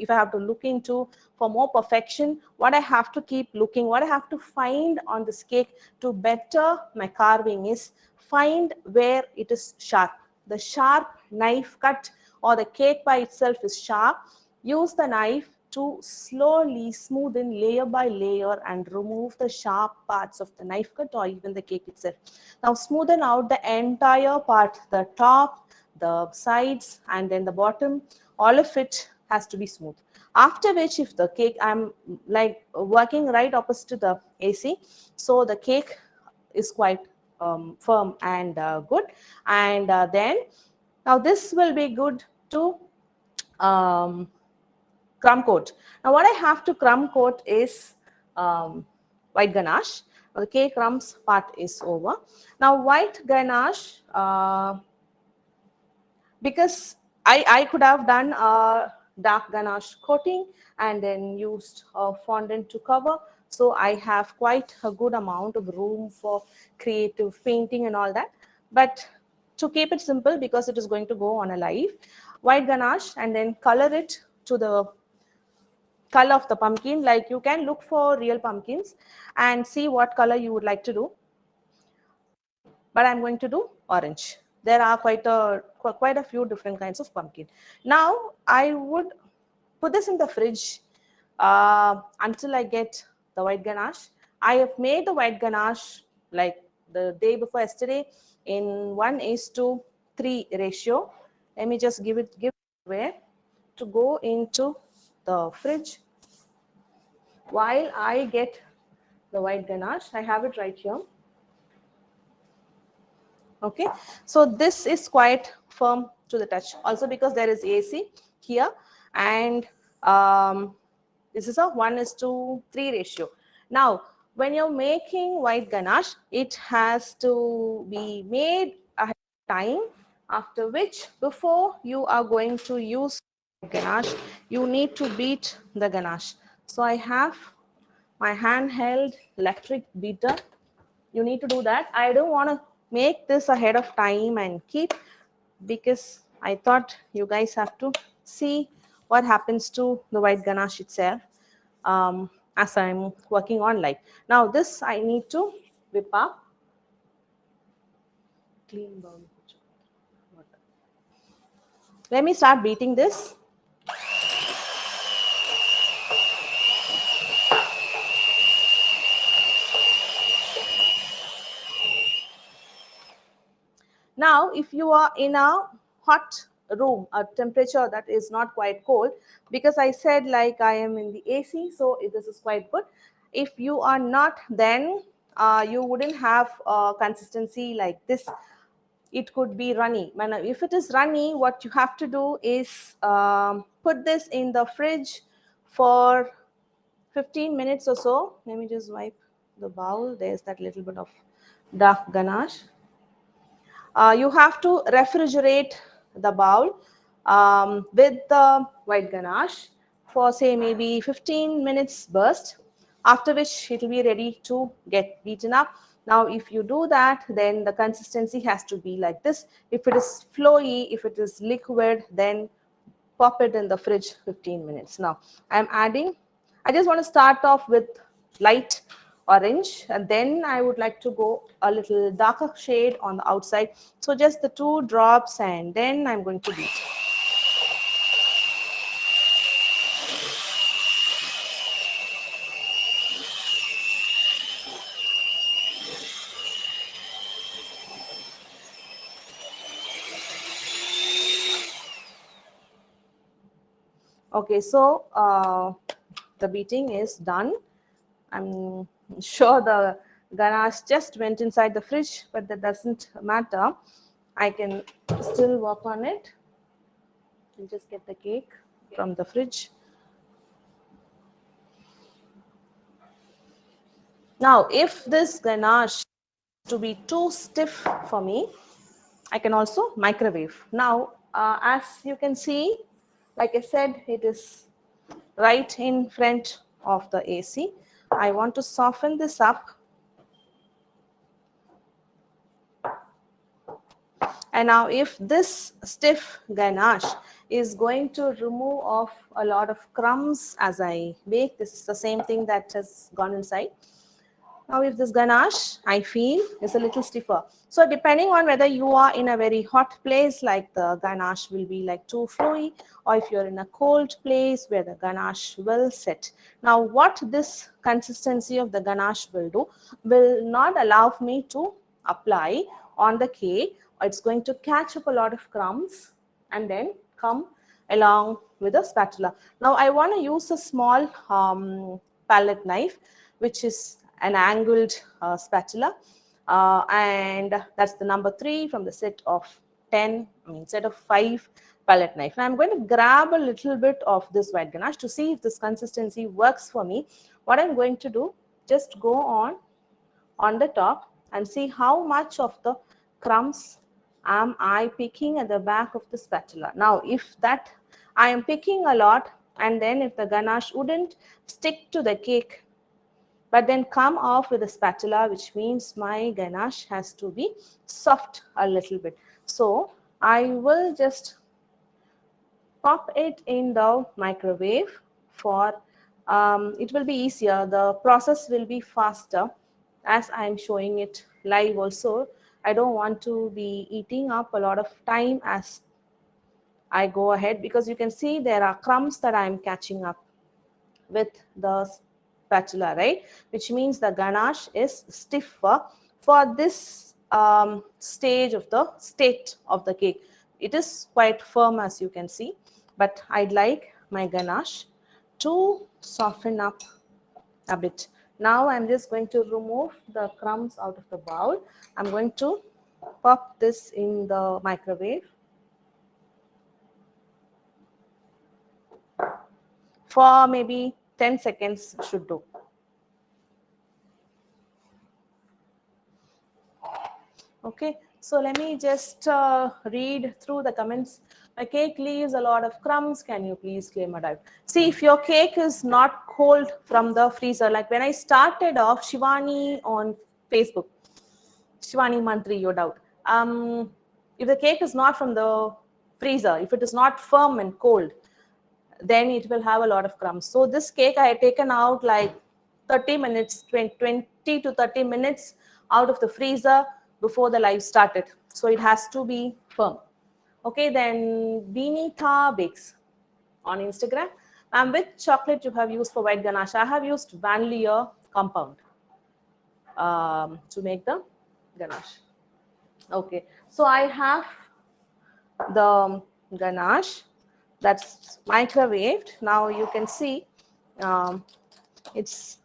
have to look into for more perfection, what I have to keep looking, what I have to find on this cake to better my carving is find where it is sharp. The sharp knife cut, or the cake by itself is sharp. Use the knife to slowly smoothen layer by layer and remove the sharp parts of the knife cut or even the cake itself. Now smoothen out the entire part, the top, the sides, and then the bottom. All of it has to be smooth. After which, if the cake, I'm like working right opposite to the AC, so the cake is quite firm and good. And then now this will be good to crumb coat. Now what I have to crumb coat is white ganache. The cake crumbs part is over. Now white ganache, because I could have done a dark ganache coating and then used a fondant to cover. So I have quite a good amount of room for creative painting and all that. But to keep it simple, because it is going to go on a live, white ganache and then color it to the color of the pumpkin. Like you can look for real pumpkins and see what color you would like to do. But I'm going to do orange. There are quite a few different kinds of pumpkin. Now I would put this in the fridge until I get the white ganache. I have made the white ganache like the day before yesterday in 1:3 ratio. Let me just give it away to go into the fridge while I get the white ganache. I have it right here. Okay, so this is quite firm to the touch, also because there is AC here, and this is a 1:3 ratio. Now when you're making white ganache, it has to be made ahead of time, after which before you are going to use ganache, you need to beat the ganache. So I have my handheld electric beater. You need to do that. I don't want to make this ahead of time and keep, because I thought you guys have to see what happens to the white ganache itself as I'm working on live. Now this I need to whip up. Clean bowl. Let me start beating this. Now, if you are in a hot room, a temperature that is not quite cold, because I said like I am in the AC, so this is quite good. If you are not, then you wouldn't have consistency like this. It could be runny. If it is runny, what you have to do is put this in the fridge for 15 minutes or so. Let me just wipe the bowl. There's that little bit of dark ganache. You have to refrigerate the bowl with the white ganache for say maybe 15 minutes burst, after which it will be ready to get beaten up. Now if you do that, then the consistency has to be like this. If it is flowy, if it is liquid, then pop it in the fridge 15 minutes. Now I'm adding, I just want to start off with light orange, and then I would like to go a little darker shade on the outside. So just the 2 drops, and then I'm going to beat. Okay, so the beating is done. I'm sure the ganache just went inside the fridge, but that doesn't matter. I can still work on it. I'll just get the cake from the fridge. Now, if this ganache to be too stiff for me, I can also microwave. Now, as you can see, like I said, it is right in front of the AC. I want to soften this up. And now if this stiff ganache is going to remove off a lot of crumbs as I bake, this is the same thing that has gone inside. Now if this ganache, I feel, is a little stiffer. So depending on whether you are in a very hot place, like the ganache will be like too flowy, or if you're in a cold place where the ganache will set. Now what this consistency of the ganache will do, will not allow me to apply on the cake. It's going to catch up a lot of crumbs and then come along with a spatula. Now I want to use a small palette knife, which is an angled spatula, and that's the number 3 from the set of 10, set of 5 palette knife. And I'm going to grab a little bit of this white ganache to see if this consistency works for me. What I'm going to do, just go on on the top and see how much of the crumbs am I picking at the back of the spatula. Now, if that I am picking a lot, and then if the ganache wouldn't stick to the cake, but then come off with a spatula, which means my ganache has to be soft a little bit. So I will just pop it in the microwave for it will be easier, the process will be faster as I'm showing it live also. I don't want to be eating up a lot of time as I go ahead, because you can see there are crumbs that I'm catching up with the spatula, right? Which means the ganache is stiffer for this stage of the state of the cake. It is quite firm, as you can see, but I'd like my ganache to soften up a bit. Now I'm just going to remove the crumbs out of the bowl. I'm going to pop this in the microwave for maybe 10 seconds should do. Okay, so let me just read through the comments. My cake leaves a lot of crumbs. Can you please claim a dive? See, if your cake is not cold from the freezer, like when I started off, Shivani on Facebook, Shivani Mantri, no doubt. If the cake is not from the freezer, if it is not firm and cold, then it will have a lot of crumbs. So this cake I had taken out like 30 minutes, 20 to 30 minutes out of the freezer before the live started. So it has to be firm. Okay, then Binita Bakes on Instagram. And which chocolate you have used for white ganache? I have used vanilla compound to make the ganache. Okay, so I have the ganache that's microwaved. Now you can see it's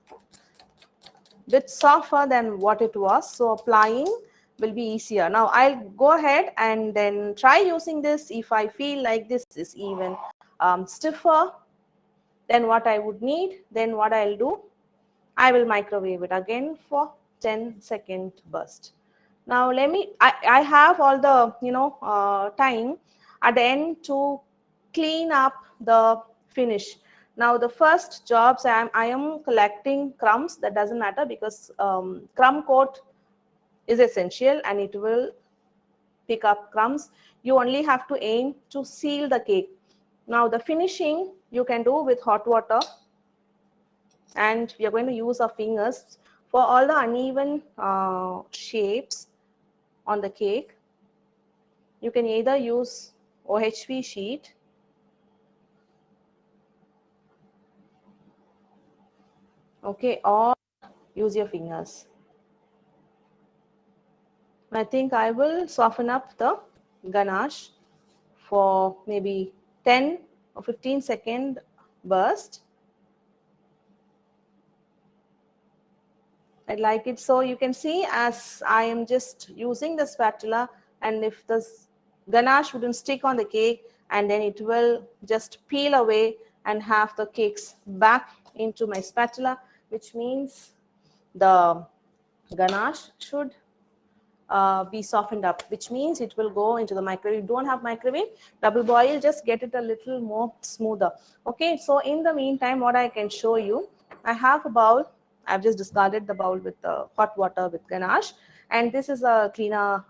a bit softer than what it was, so applying will be easier. Now I'll go ahead and then try using this. If I feel like this is even stiffer than what I would need, then what I'll do, I will microwave it again for 10-second burst. Now let me, I have all the, time at the end to clean up the finish. Now the first jobs I am collecting crumbs. That doesn't matter because crumb coat is essential and it will pick up crumbs. You only have to aim to seal the cake. Now the finishing you can do with hot water, and we are going to use our fingers for all the uneven shapes on the cake. You can either use OHV sheet okay, or use your fingers. I think I will soften up the ganache for maybe 10 or 15-second burst. I like it. So you can see as I am just using the spatula, and if the ganache wouldn't stick on the cake, and then it will just peel away and have the cakes back into my spatula, which means the ganache should be softened up, which means it will go into the microwave. You don't have microwave, double boil, just get it a little more smoother. Okay, so in the meantime, what I can show you, I have a bowl. I've just discarded the bowl with the hot water with ganache, and this is a cleaner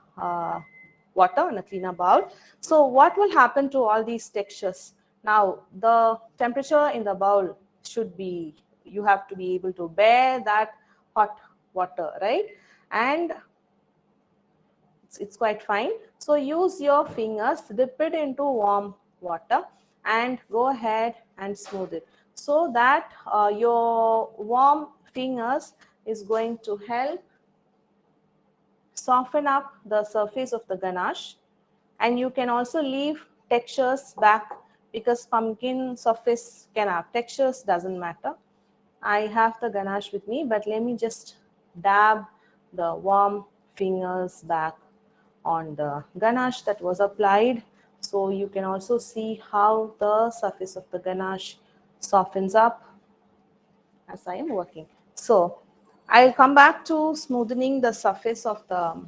water and a cleaner bowl. So what will happen to all these textures? Now the temperature in the bowl should be, you have to be able to bear that hot water, right? And it's quite fine. So use your fingers, dip it into warm water and go ahead and smooth it, so that your warm fingers is going to help soften up the surface of the ganache. And you can also leave textures back, because pumpkin surface can have textures, doesn't matter. I have the ganache with me, but let me just dab the warm fingers back on the ganache that was applied, so you can also see how the surface of the ganache softens up as I am working. So I'll come back to smoothening the surface of the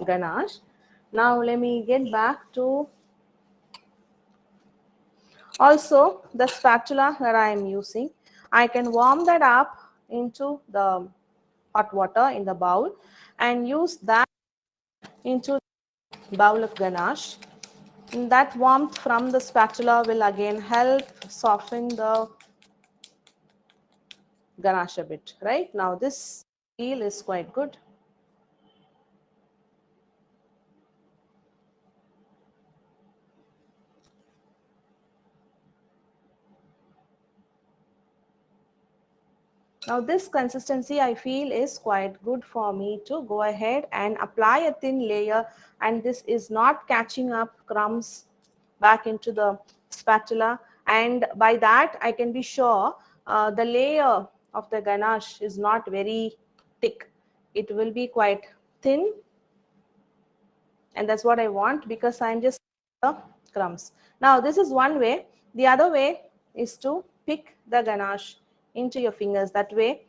ganache. Now let me get back to also the spatula that I am using. I can warm that up into the hot water in the bowl and use that into the bowl of ganache. And that warmth from the spatula will again help soften the ganache a bit, right? Now this feel is quite good. Now this consistency I feel is quite good for me to go ahead and apply a thin layer, and this is not catching up crumbs back into the spatula, and by that I can be sure the layer of the ganache is not very thick. It will be quite thin, and that's what I want because I'm just the crumbs. Now this is one way. The other way is to pick the ganache into your fingers. That way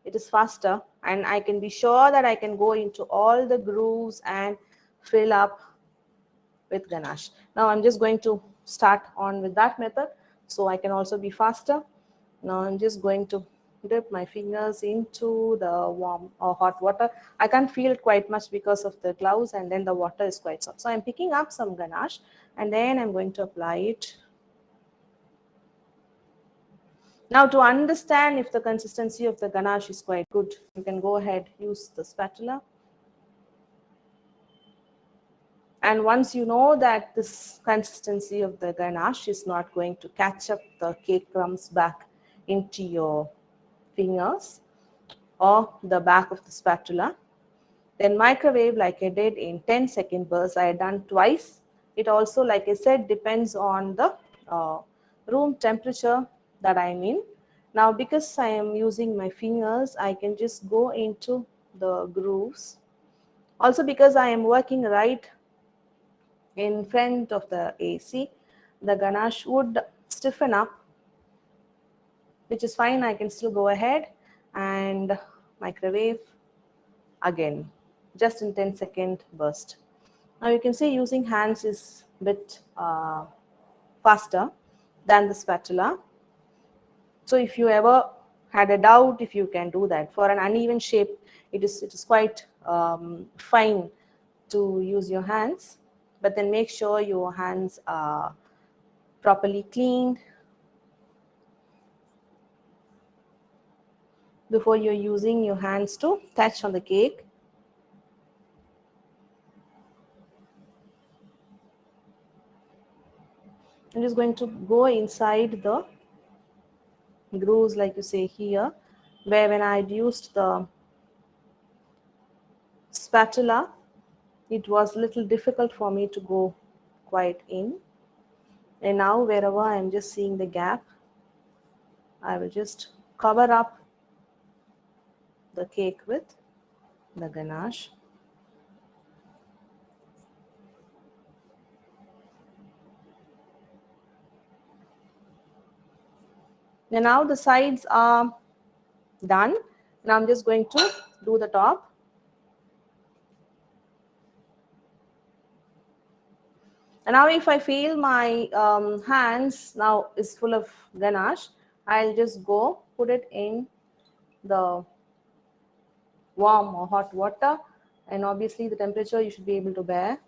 it is faster and I can be sure that I can go into all the grooves and fill up with ganache. Now I'm just going to start on with that method so I can also be faster. Now I'm just going to dip my fingers into the warm or hot water. I can't feel it quite much because of the gloves, and then the water is quite soft. So I'm picking up some ganache and then I'm going to apply it. Now to understand if the consistency of the ganache is quite good, you can go ahead, use the spatula. And once you know that this consistency of the ganache is not going to catch up the cake crumbs back into your fingers or the back of the spatula, then microwave like I did in 10-second bursts. I had done twice. It also, like I said, depends on the room temperature that I'm in. Now because I am using my fingers, I can just go into the grooves. Also because I am working right in front of the AC, the ganache would stiffen up, which is fine. I can still go ahead and microwave again, just in 10-second burst. Now you can see using hands is a bit faster than the spatula. So if you ever had a doubt if you can do that for an uneven shape, it is quite fine to use your hands, but then make sure your hands are properly cleaned before you're using your hands to touch on the cake. I'm just going to go inside the grooves like you say here, where when I used the spatula, it was a little difficult for me to go quite in. And now wherever I'm just seeing the gap, I will just cover up the cake with the ganache. And now the sides are done. Now I'm just going to do the top. And now if I feel my hands now is full of ganache, I'll just go put it in the warm or hot water, and obviously the temperature you should be able to bear.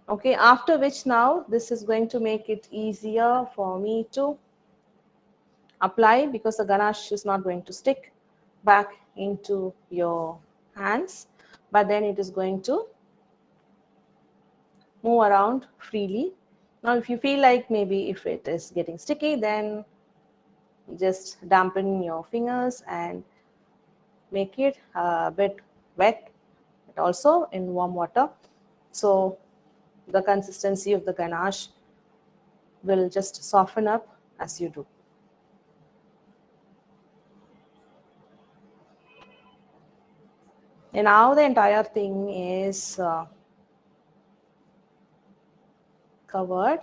Okay, after which now this is going to make it easier for me to apply because the ganache is not going to stick back into your hands, but then it is going to move around freely. Now if you feel like maybe if it is getting sticky, then just dampen your fingers and make it a bit wet, but also in warm water, so the consistency of the ganache will just soften up as you do. And now the entire thing is covered.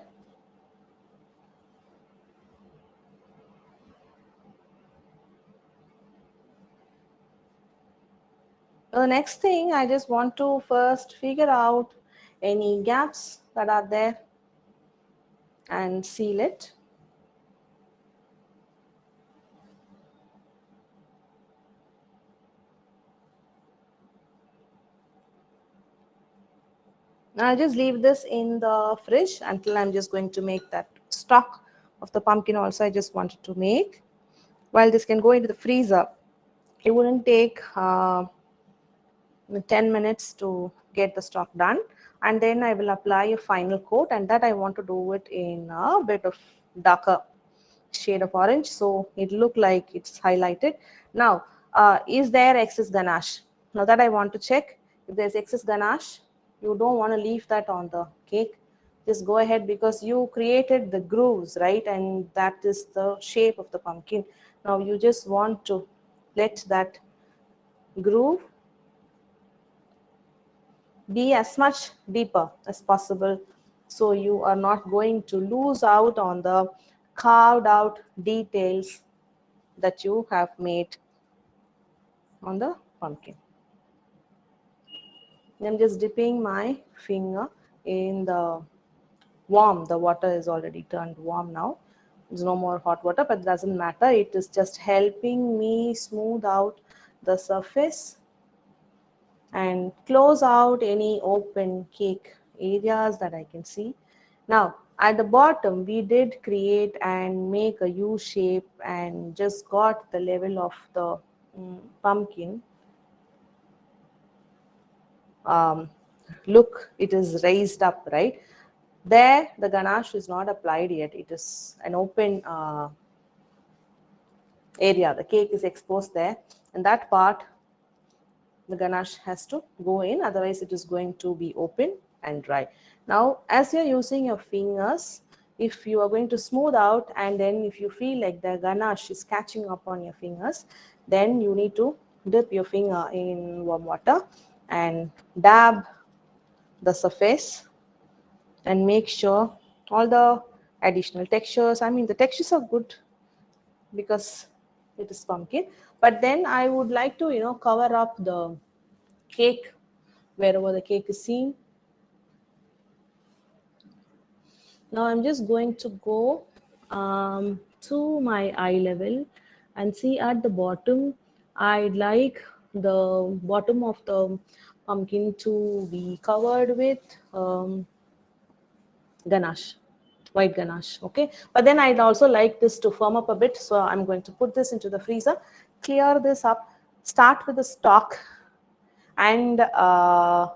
The next thing, I just want to first figure out any gaps that are there and seal it. Now I'll just leave this in the fridge until I'm just going to make that stock of the pumpkin also I just wanted to make. While this can go into the freezer, it wouldn't take 10 minutes to get the stock done, and then I will apply a final coat, and that I want to do it in a bit of darker shade of orange so it look like it's highlighted. Now is there excess ganache? Now that I want to check. If there's excess ganache, you don't want to leave that on the cake. Just go ahead, because you created the grooves, right? And that is the shape of the pumpkin. Now you just want to let that groove be as much deeper as possible, so you are not going to lose out on the carved out details that you have made on the pumpkin. I'm just dipping my finger in the water is already turned warm now. There's no more hot water, but it doesn't matter. It is just helping me smooth out the surface and close out any open cake areas that I can see. Now at the bottom we did create and make a U shape and just got the level of the pumpkin. Look, it is raised up, right? There the ganache is not applied yet. It is an open area. The cake is exposed there, and that part the ganache has to go in, otherwise it is going to be open and dry. Now as you're using your fingers, if you are going to smooth out, and then if you feel like the ganache is catching up on your fingers, then you need to dip your finger in warm water and dab the surface and make sure all the additional textures, I mean the textures are good because it is pumpkin, but then I would like to cover up the cake wherever the cake is seen. Now I'm just going to go to my eye level and see at the bottom. I'd like the bottom of the pumpkin to be covered with ganache, white ganache. Okay, but then I'd also like this to firm up a bit, so I'm going to put this into the freezer, clear this up, start with the stock, and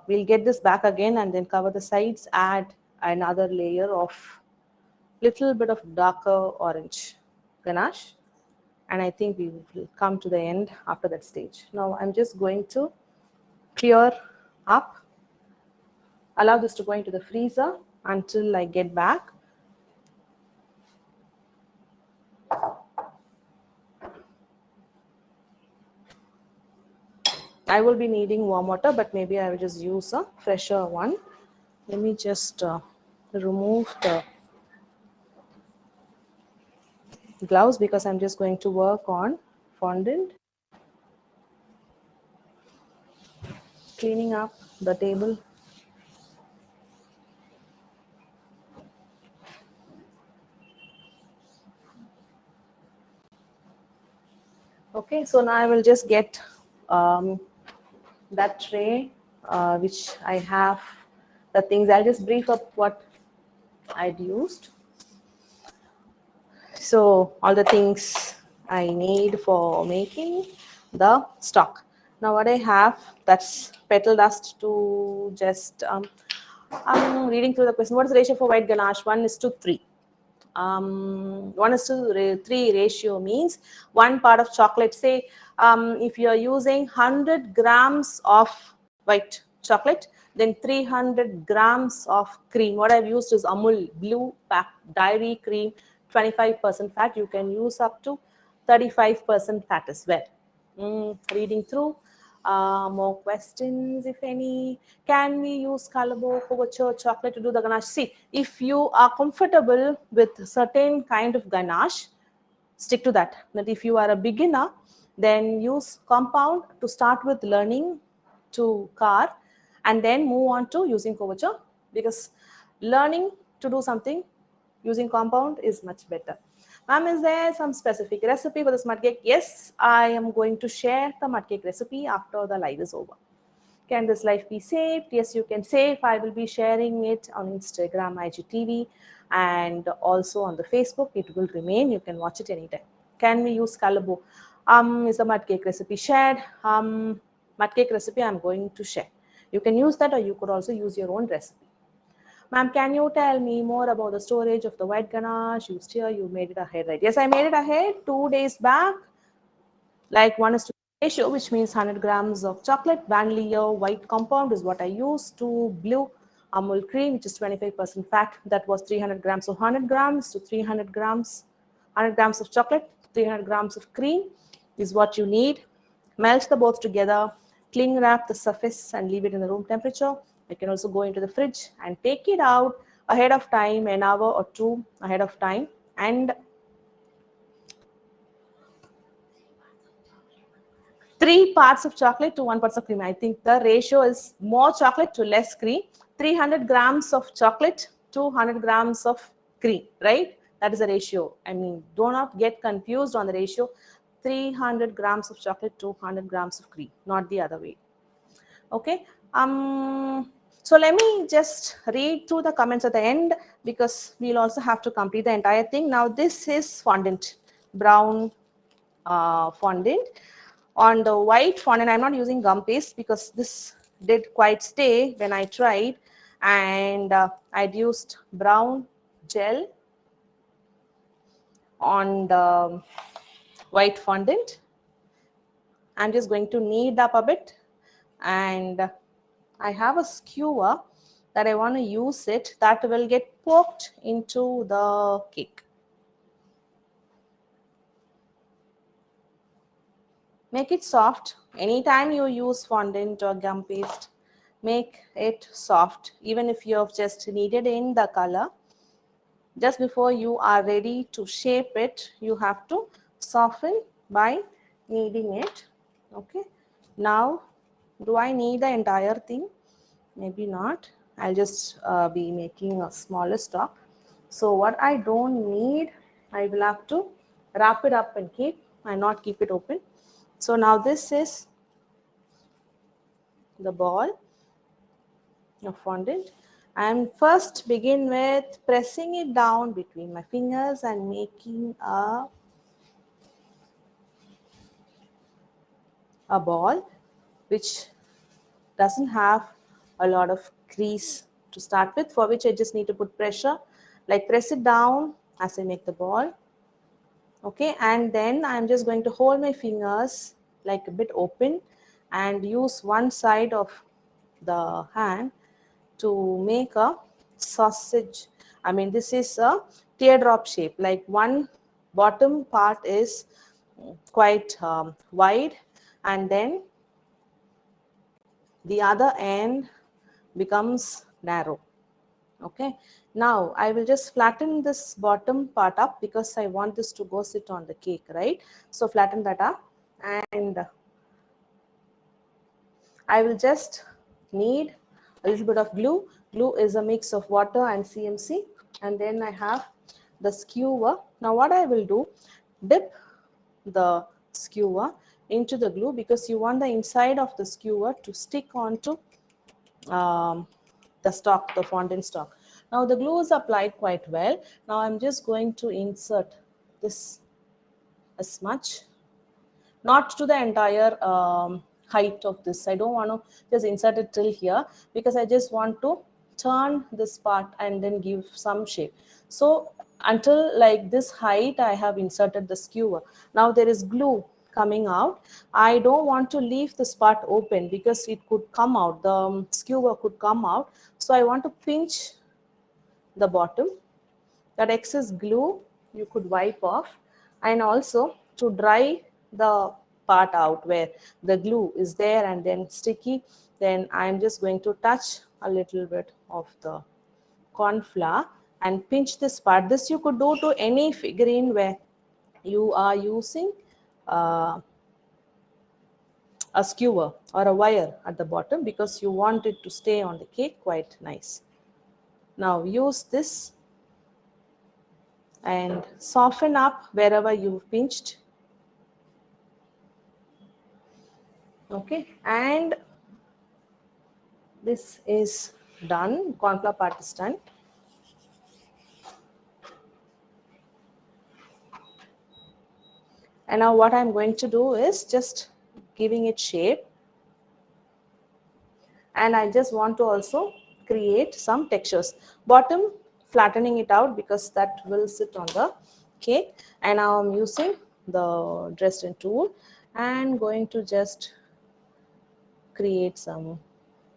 we'll get this back again and then cover the sides, add another layer of little bit of darker orange ganache, and I think we will come to the end after that stage. Now I'm just going to clear up, allow this to go into the freezer until I get back. I will be needing warm water, but maybe I will just use a fresher one. Let me just remove the gloves because I'm just going to work on fondant. Cleaning up the table. Okay, so now I will just get that tray which I have the things. I'll just brief up what I'd used. So all the things I need for making the stock. Now what I have, that's petal dust to just I'm reading through the question. What is the ratio for white ganache? 1:3. 1:3 ratio means 1 part of chocolate. Say if you are using 100 grams of white chocolate, then 300 grams of cream. What I've used is Amul blue pack dairy cream, 25% fat. You can use up to 35% fat as well. Reading through. More questions, if any. Can we use Calabo, Couverture, chocolate to do the ganache? See, if you are comfortable with certain kind of ganache, stick to that. But if you are a beginner, then use compound to start with learning to car and then move on to using couverture, because learning to do something using compound is much better. Ma'am, is there some specific recipe for this mud cake? Yes, I am going to share the mud cake recipe after the live is over. Can this live be saved? Yes, you can save. I will be sharing it on Instagram, IGTV, and also on the Facebook. It will remain. You can watch it anytime. Can we use Calabo? Is the mud cake recipe shared? Mud cake recipe I'm going to share. You can use that, or you could also use your own recipe. Ma'am, can you tell me more about the storage of the white ganache used here? You made it ahead, right? Yes, I made it ahead 2 days back, like 1:1 ratio, which means 100 grams of chocolate. Vanilla white compound is what I use. To blue Amul cream, which is 25% fat. That was 300 grams. So 100 grams to 300 grams, 100 grams of chocolate, 300 grams of cream is what you need. Melt the both together, cling wrap the surface and leave it in the room temperature. You can also go into the fridge and take it out ahead of time, an hour or two ahead of time, and 3 parts of chocolate to 1 part of cream. I think the ratio is more chocolate to less cream. 300 grams of chocolate to 100 grams of cream, right? That is the ratio. I mean, do not get confused on the ratio. 300 grams of chocolate to 100 grams of cream, not the other way. Okay. So let me just read through the comments at the end, because we'll also have to complete the entire thing. Now, this is fondant, brown fondant. On the white fondant, I'm not using gum paste because this did quite stay when I tried, and I'd used brown gel on the white fondant. I'm just going to knead up a bit, and I have a skewer that I want to use it, that will get poked into the cake. Make it soft. Anytime you use fondant or gum paste, make it soft. Even if you have just kneaded in the color, just before you are ready to shape it, you have to soften by kneading it. Okay. Now, do I need the entire thing? Maybe not. I'll just be making a smaller stock. So what I don't need, I will have to wrap it up and keep, and not keep it open. So now this is the ball of fondant. And first begin with pressing it down between my fingers and making a ball which doesn't have a lot of crease to start with, for which I just need to put pressure, like press it down as I make the ball. Okay, and then I'm just going to hold my fingers like a bit open and use one side of the hand to make a sausage. I mean, this is a teardrop shape, like one bottom part is quite wide, and then the other end becomes narrow. Okay, now I will just flatten this bottom part up because I want this to go sit on the cake, right? So flatten that up, and I will just need a little bit of glue. Glue is a mix of water and CMC, and then I have the skewer. Now what I will do, dip the skewer into the glue, because you want the inside of the skewer to stick onto the stock, the fondant stock. Now the glue is applied quite well. Now I'm just going to insert this as much, not to the entire height of this. I don't want to just insert it till here, because I just want to turn this part and then give some shape. So until like this height, I have inserted the skewer. Now there is glue coming out. I don't want to leave this part open because it could come out, the skewer could come out. So I want to pinch the bottom. That excess glue you could wipe off, and also to dry the part out where the glue is there and then sticky, then I'm just going to touch a little bit of the corn flour and pinch this part. This you could do to any figurine where you are using a skewer or a wire at the bottom because you want it to stay on the cake quite nice. Now use this and soften up wherever you've pinched. Okay, and this is done. Corn flour part is done. And now what I'm going to do is just giving it shape. And I just want to also create some textures. Bottom, flattening it out because that will sit on the cake. And now I'm using the Dresden tool and going to just create some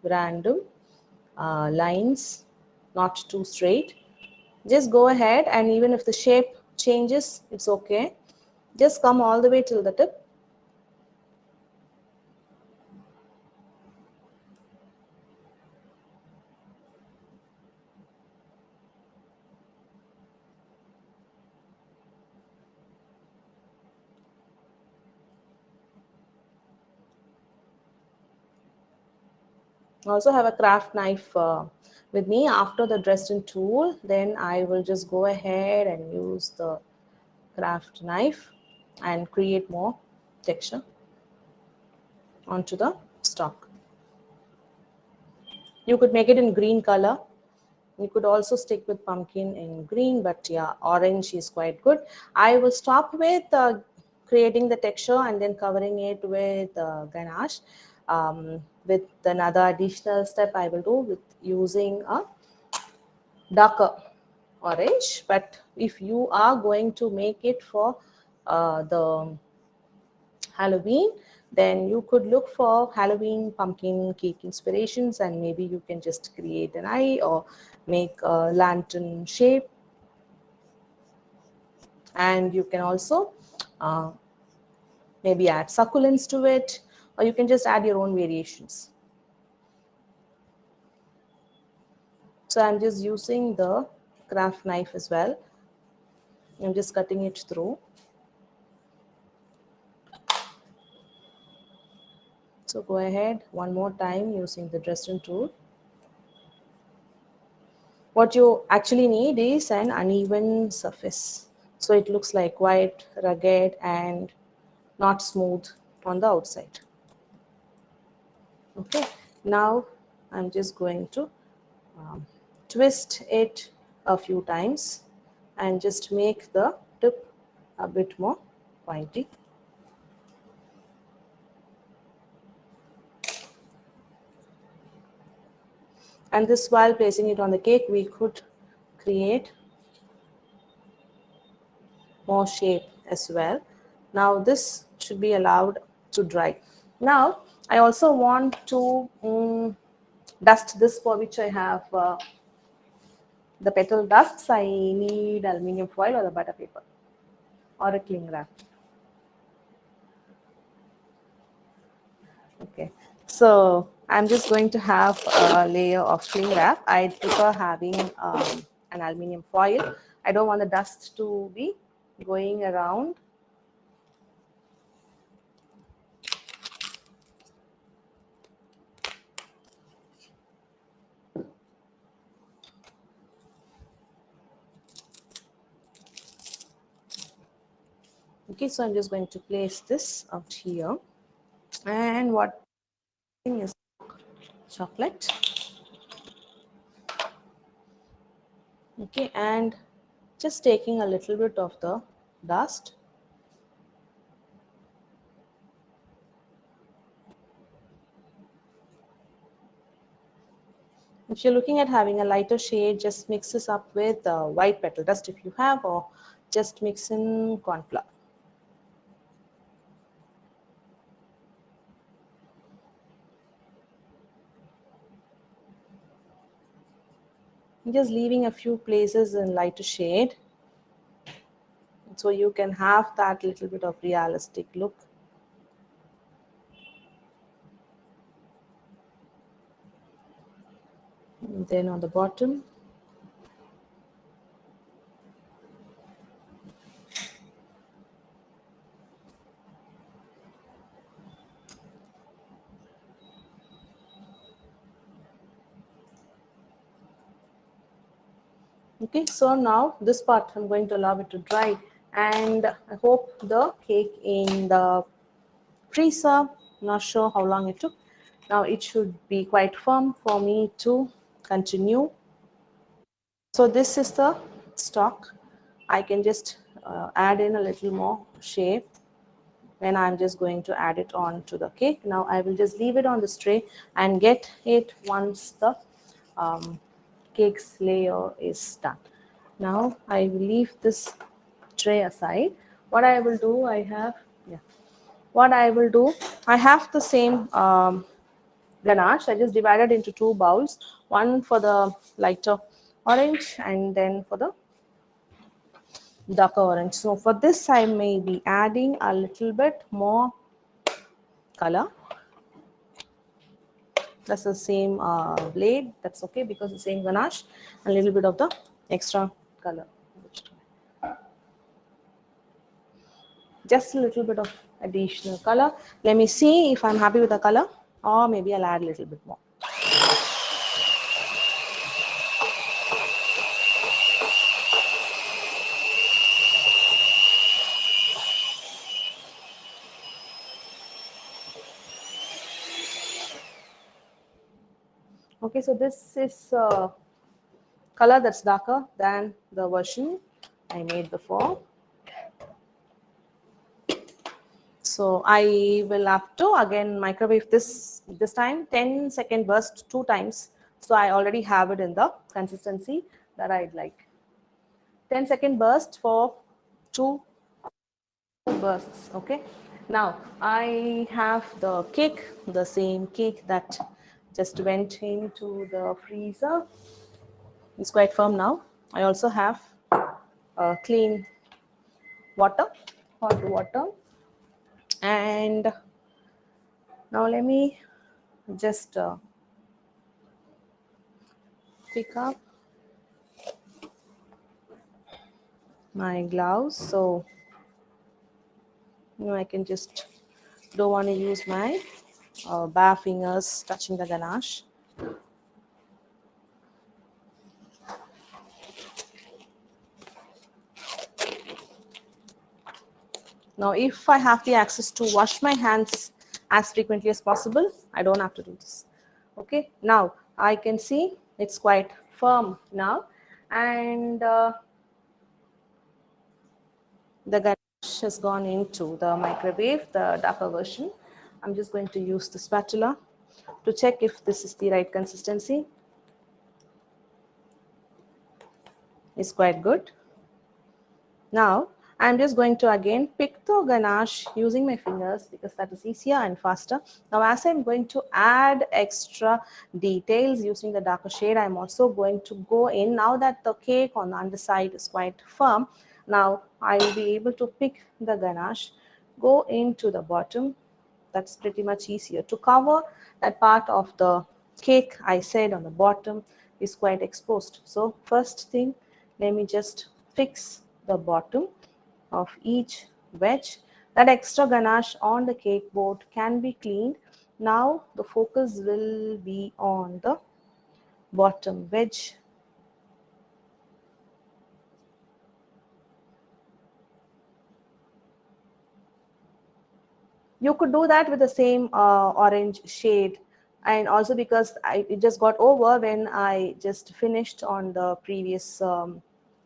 random lines, not too straight. Just go ahead, and even if the shape changes, it's okay. Just come all the way till the tip. I also have a craft knife with me. After the Dresden tool, then I will just go ahead and use the craft knife and create more texture onto the stock. You could make it in green color. You could also stick with pumpkin in green, but yeah, orange is quite good. I will stop with creating the texture and then covering it with ganache. With another additional step I will do with using a darker orange. But if you are going to make it for the Halloween, then you could look for Halloween pumpkin cake inspirations, and maybe you can just create an eye or make a lantern shape. And you can also uh, maybe add succulents to it, or you can just add your own variations. So I'm just using the craft knife as well. I'm just cutting it through. So go ahead one more time using the Dresden tool. What you actually need is an uneven surface. So it looks like quite rugged and not smooth on the outside. Okay, now I'm just going to twist it a few times and just make the tip a bit more pointy. And this, while placing it on the cake, we could create more shape as well. Now this should be allowed to dry. Now I also want to dust this, for which I have the petal dusts. I need aluminium foil or the butter paper or a cling wrap. Okay, so I'm just going to have a layer of cling wrap. I prefer having an aluminium foil. I don't want the dust to be going around. Okay, so I'm just going to place this out here. And what is chocolate. Okay, and just taking a little bit of the dust. If you're looking at having a lighter shade, just mix this up with white petal dust if you have, or just mix in corn flour. Just leaving a few places in lighter shade so you can have that little bit of realistic look. And then on the bottom, Okay, so now this part I'm going to allow it to dry, and I hope the cake in the freezer, not sure how long it took. Now it should be quite firm for me to continue. So this is the stock. I can just add in a little more shape when I'm just going to add it on to the cake. Now I will just leave it on this tray and get it once the cake's layer is done. Now I will leave this tray aside. What I will do, what I will do, I have the same ganache. I just divided into two bowls, one for the lighter orange and then for the darker orange. So for this, I may be adding a little bit more color. That's the same blade. That's okay because the same ganache, a little bit of the extra color. Just a little bit of additional color. Let me see if I'm happy with the color, or maybe I'll add a little bit more. Okay, so this is color that's darker than the version I made before. So I will have to again microwave this time 10-second burst 2 times. So I already have it in the consistency that I'd like. 10-second burst for 2 bursts. Okay. Now I have the cake, the same cake that just went into the freezer. It's quite firm now. I also have clean water, hot water, and now let me just pick up my gloves. So I can just don't want to use my bare fingers touching the ganache. Now if I have the access to wash my hands as frequently as possible, I don't have to do this. Okay, now I can see it's quite firm now, and the ganache has gone into the microwave, the darker version. I'm just going to use the spatula to check if this is the right consistency. It's quite good. Now I'm just going to again pick the ganache using my fingers because that is easier and faster. Now as I'm going to add extra details using the darker shade, I'm also going to go in, now that the cake on the underside is quite firm, now I will be able to pick the ganache, go into the bottom. That's pretty much easier to cover that part of the cake I said on the bottom is quite exposed. So first thing, let me just fix the bottom of each wedge. That extra ganache on the cake board can be cleaned. Now the focus will be on the bottom wedge. You could do that with the same orange shade, and also because it just got over when I just finished on the previous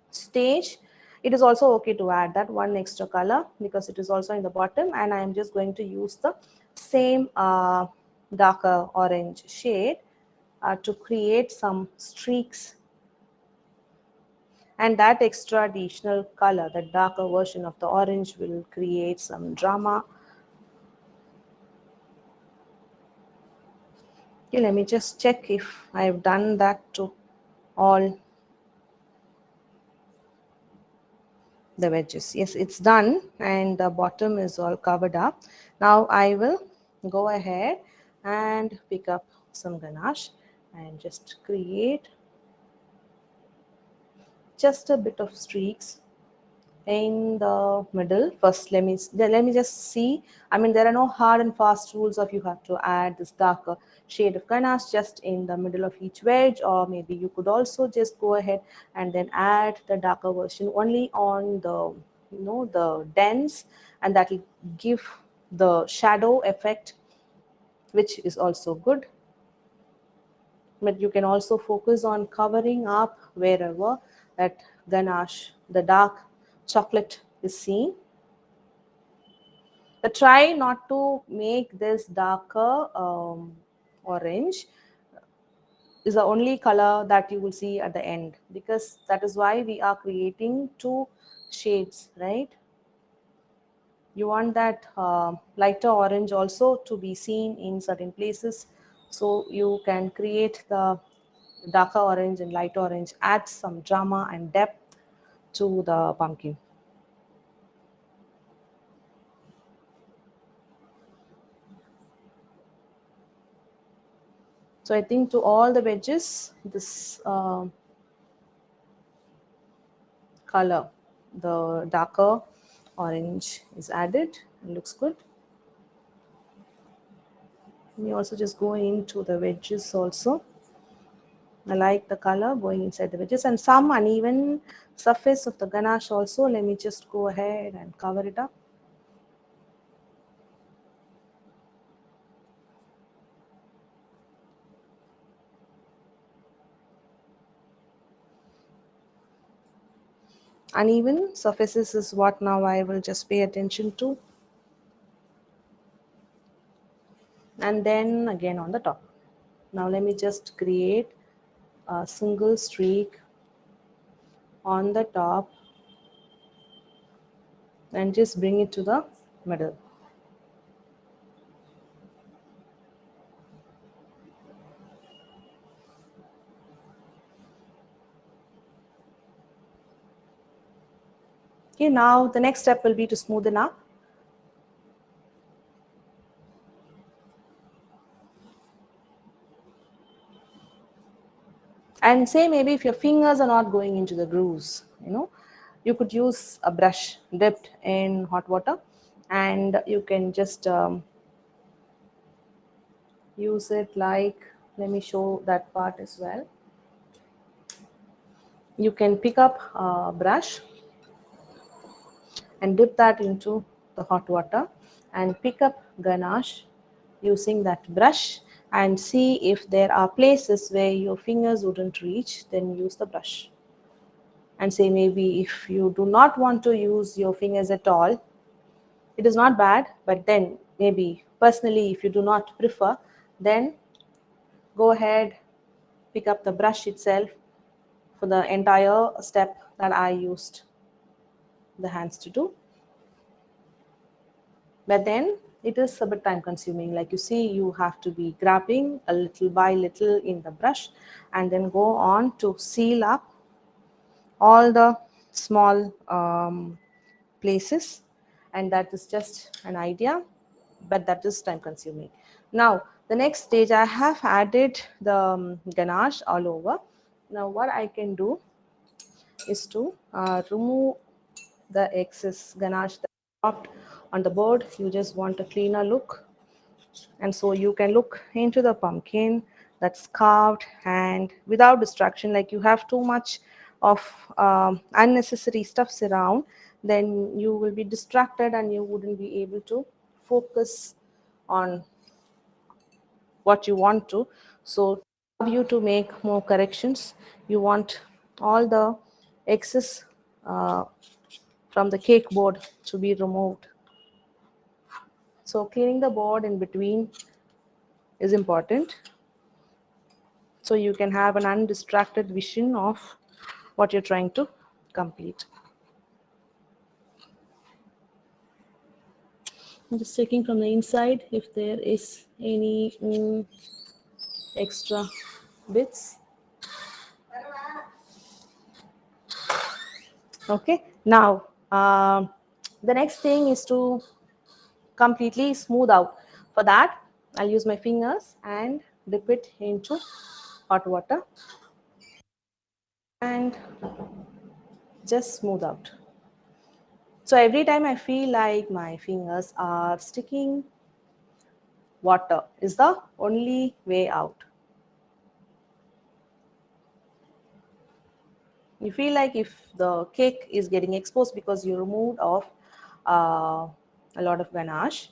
stage, it is also okay to add that one extra color because it is also in the bottom, and I am just going to use the same darker orange shade to create some streaks, and that extra additional color, the darker version of the orange, will create some drama. Okay, let me just check if I've done that to all the wedges. Yes, it's done, and the bottom is all covered up. Now I will go ahead and pick up some ganache and just create just a bit of streaks in the middle. First, let me just see. I mean, there are no hard and fast rules of you have to add this darker shade of ganache just in the middle of each wedge, or maybe you could also just go ahead and then add the darker version only on the, the dents, and that will give the shadow effect, which is also good. But you can also focus on covering up wherever that ganache, the dark chocolate, is seen. But try not to make this darker orange is the only color that you will see at the end, because that is why we are creating two shades, right? You want that lighter orange also to be seen in certain places, so you can create the darker orange and light orange, add some drama and depth to the pumpkin. So I think to all the wedges, this color, the darker orange, is added and looks good. Let me also just go into the wedges also. I like the color going inside the wedges, and some uneven surface of the ganache also. Let me just go ahead and cover it up. Uneven surfaces is what now I will just pay attention to. And then again on the top. Now let me just create a single streak on the top and just bring it to the middle. Okay, now the next step will be to smoothen up. And say maybe if your fingers are not going into the grooves, you could use a brush dipped in hot water, and you can just use it like, let me show that part as well. You can pick up a brush and dip that into the hot water and pick up ganache using that brush, and see if there are places where your fingers wouldn't reach, then use the brush. And say maybe if you do not want to use your fingers at all, it is not bad, but then maybe personally if you do not prefer, then go ahead, pick up the brush itself for the entire step that I used the hands to do. But then it is a bit time consuming. Like you see, you have to be grabbing a little by little in the brush and then go on to seal up all the small places, and that is just an idea, but that is time consuming. Now the next stage, I have added the ganache all over. Now what I can do is to remove the excess ganache that dropped on the board. You just want a cleaner look, and so you can look into the pumpkin that's carved and without distraction. Like you have too much of unnecessary stuffs around, then you will be distracted and you wouldn't be able to focus on what you want to. So you to make more corrections, you want all the excess uh, from the cake board to be removed. So cleaning the board in between is important, so you can have an undistracted vision of what you're trying to complete. I'm just checking from the inside if there is any extra bits. Okay, now the next thing is to completely smooth out. For that, I'll use my fingers and dip it into hot water and just smooth out. So every time I feel like my fingers are sticking, water is the only way out. You feel like if the cake is getting exposed because you removed off a lot of ganache,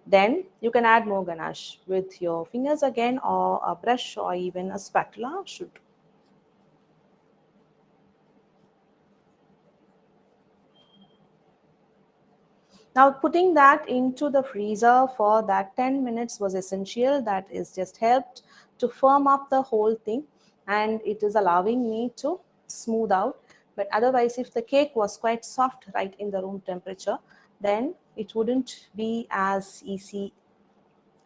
then you can add more ganache with your fingers again, or a brush, or even a spatula should. Now putting that into the freezer for that 10 minutes was essential. That is just helped to firm up the whole thing, and it is allowing me to smooth out. But otherwise, if the cake was quite soft right in the room temperature, then it wouldn't be as easy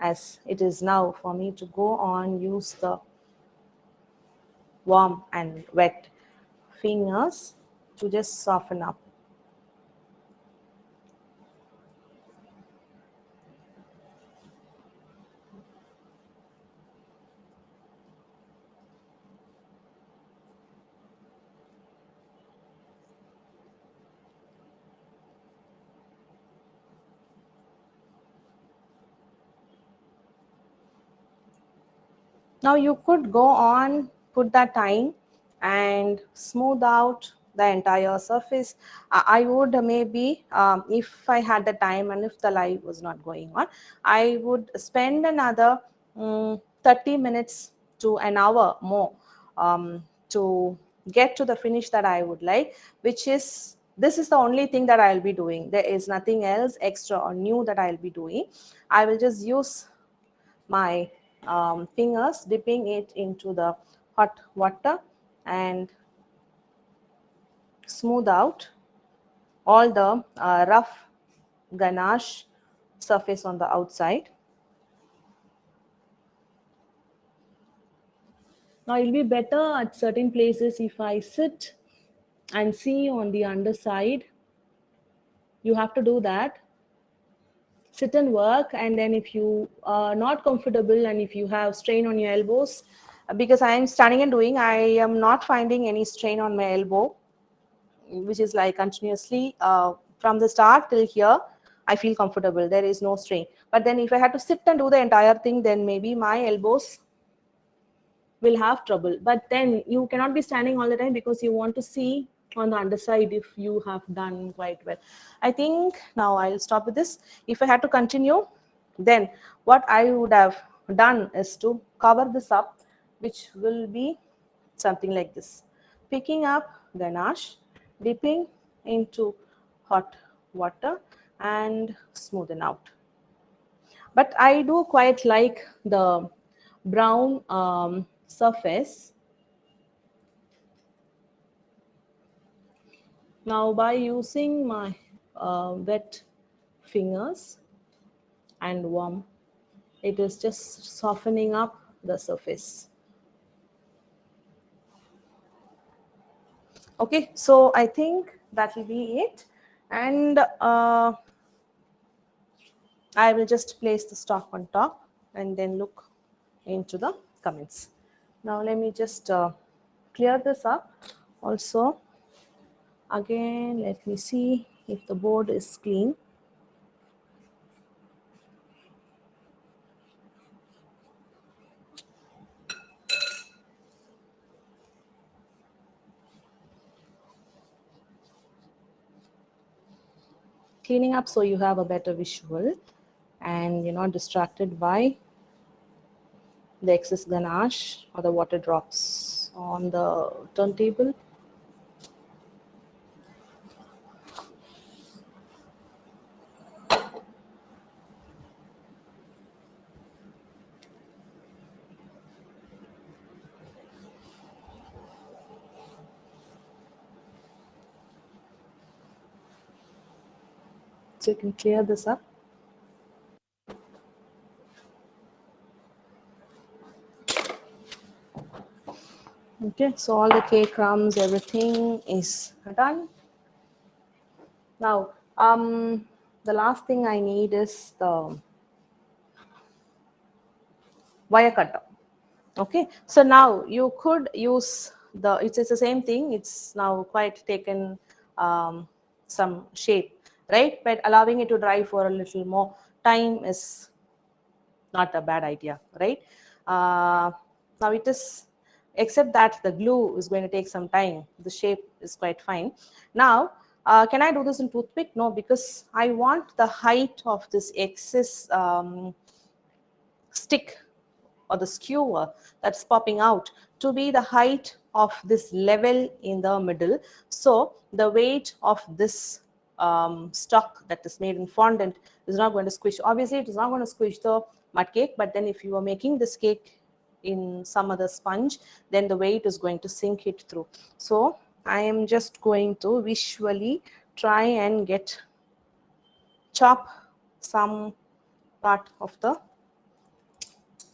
as it is now for me to go on use the warm and wet fingers to just soften up. Now you could go on, put that time and smooth out the entire surface. I would maybe, if I had the time and if the live was not going on, I would spend another 30 minutes to an hour more to get to the finish that I would like, which is, this is the only thing that I'll be doing. There is nothing else extra or new that I'll be doing. I will just use my fingers, dipping it into the hot water and smooth out all the rough ganache surface on the outside. Now it'll be better at certain places if I sit and see on the underside. You have to do that. Sit and work, and then if you are not comfortable and if you have strain on your elbows, because I am standing and doing, I am not finding any strain on my elbow, which is like continuously from the start till here. I feel comfortable, there is no strain. But then if I had to sit and do the entire thing, then maybe my elbows will have trouble. But then you cannot be standing all the time because you want to see on the underside if you have done quite well. I think now I'll stop with this. If I had to continue, then what I would have done is to cover this up, which will be something like this. Picking up ganache, dipping into hot water and smoothen out. But I do quite like the brown surface. Now by using my wet fingers and warm, it is just softening up the surface. Okay, so I think that will be it, and I will just place the stock on top and then look into the comments. Now let me just clear this up. Also, again, let me see if the board is clean. Cleaning up so you have a better visual and you're not distracted by the excess ganache or the water drops on the turntable. So you can clear this up. Okay, so all the cake crumbs, everything is done. Now, the last thing I need is the wire cutter. Okay, so now you could use the, it's the same thing, it's now quite taken some shape. right? But allowing it to dry for a little more time is not a bad idea, right? Now it is, except that the glue is going to take some time. The shape is quite fine. Now, can I do this in toothpick? No, because I want the height of this excess stick or the skewer that's popping out to be the height of this level in the middle. So the weight of this stock that is made in fondant is not going to squish. Obviously, it is not going to squish the mud cake, but then if you are making this cake in some other sponge, then the weight is going to sink it through. So I am just going to visually try and chop some part of the,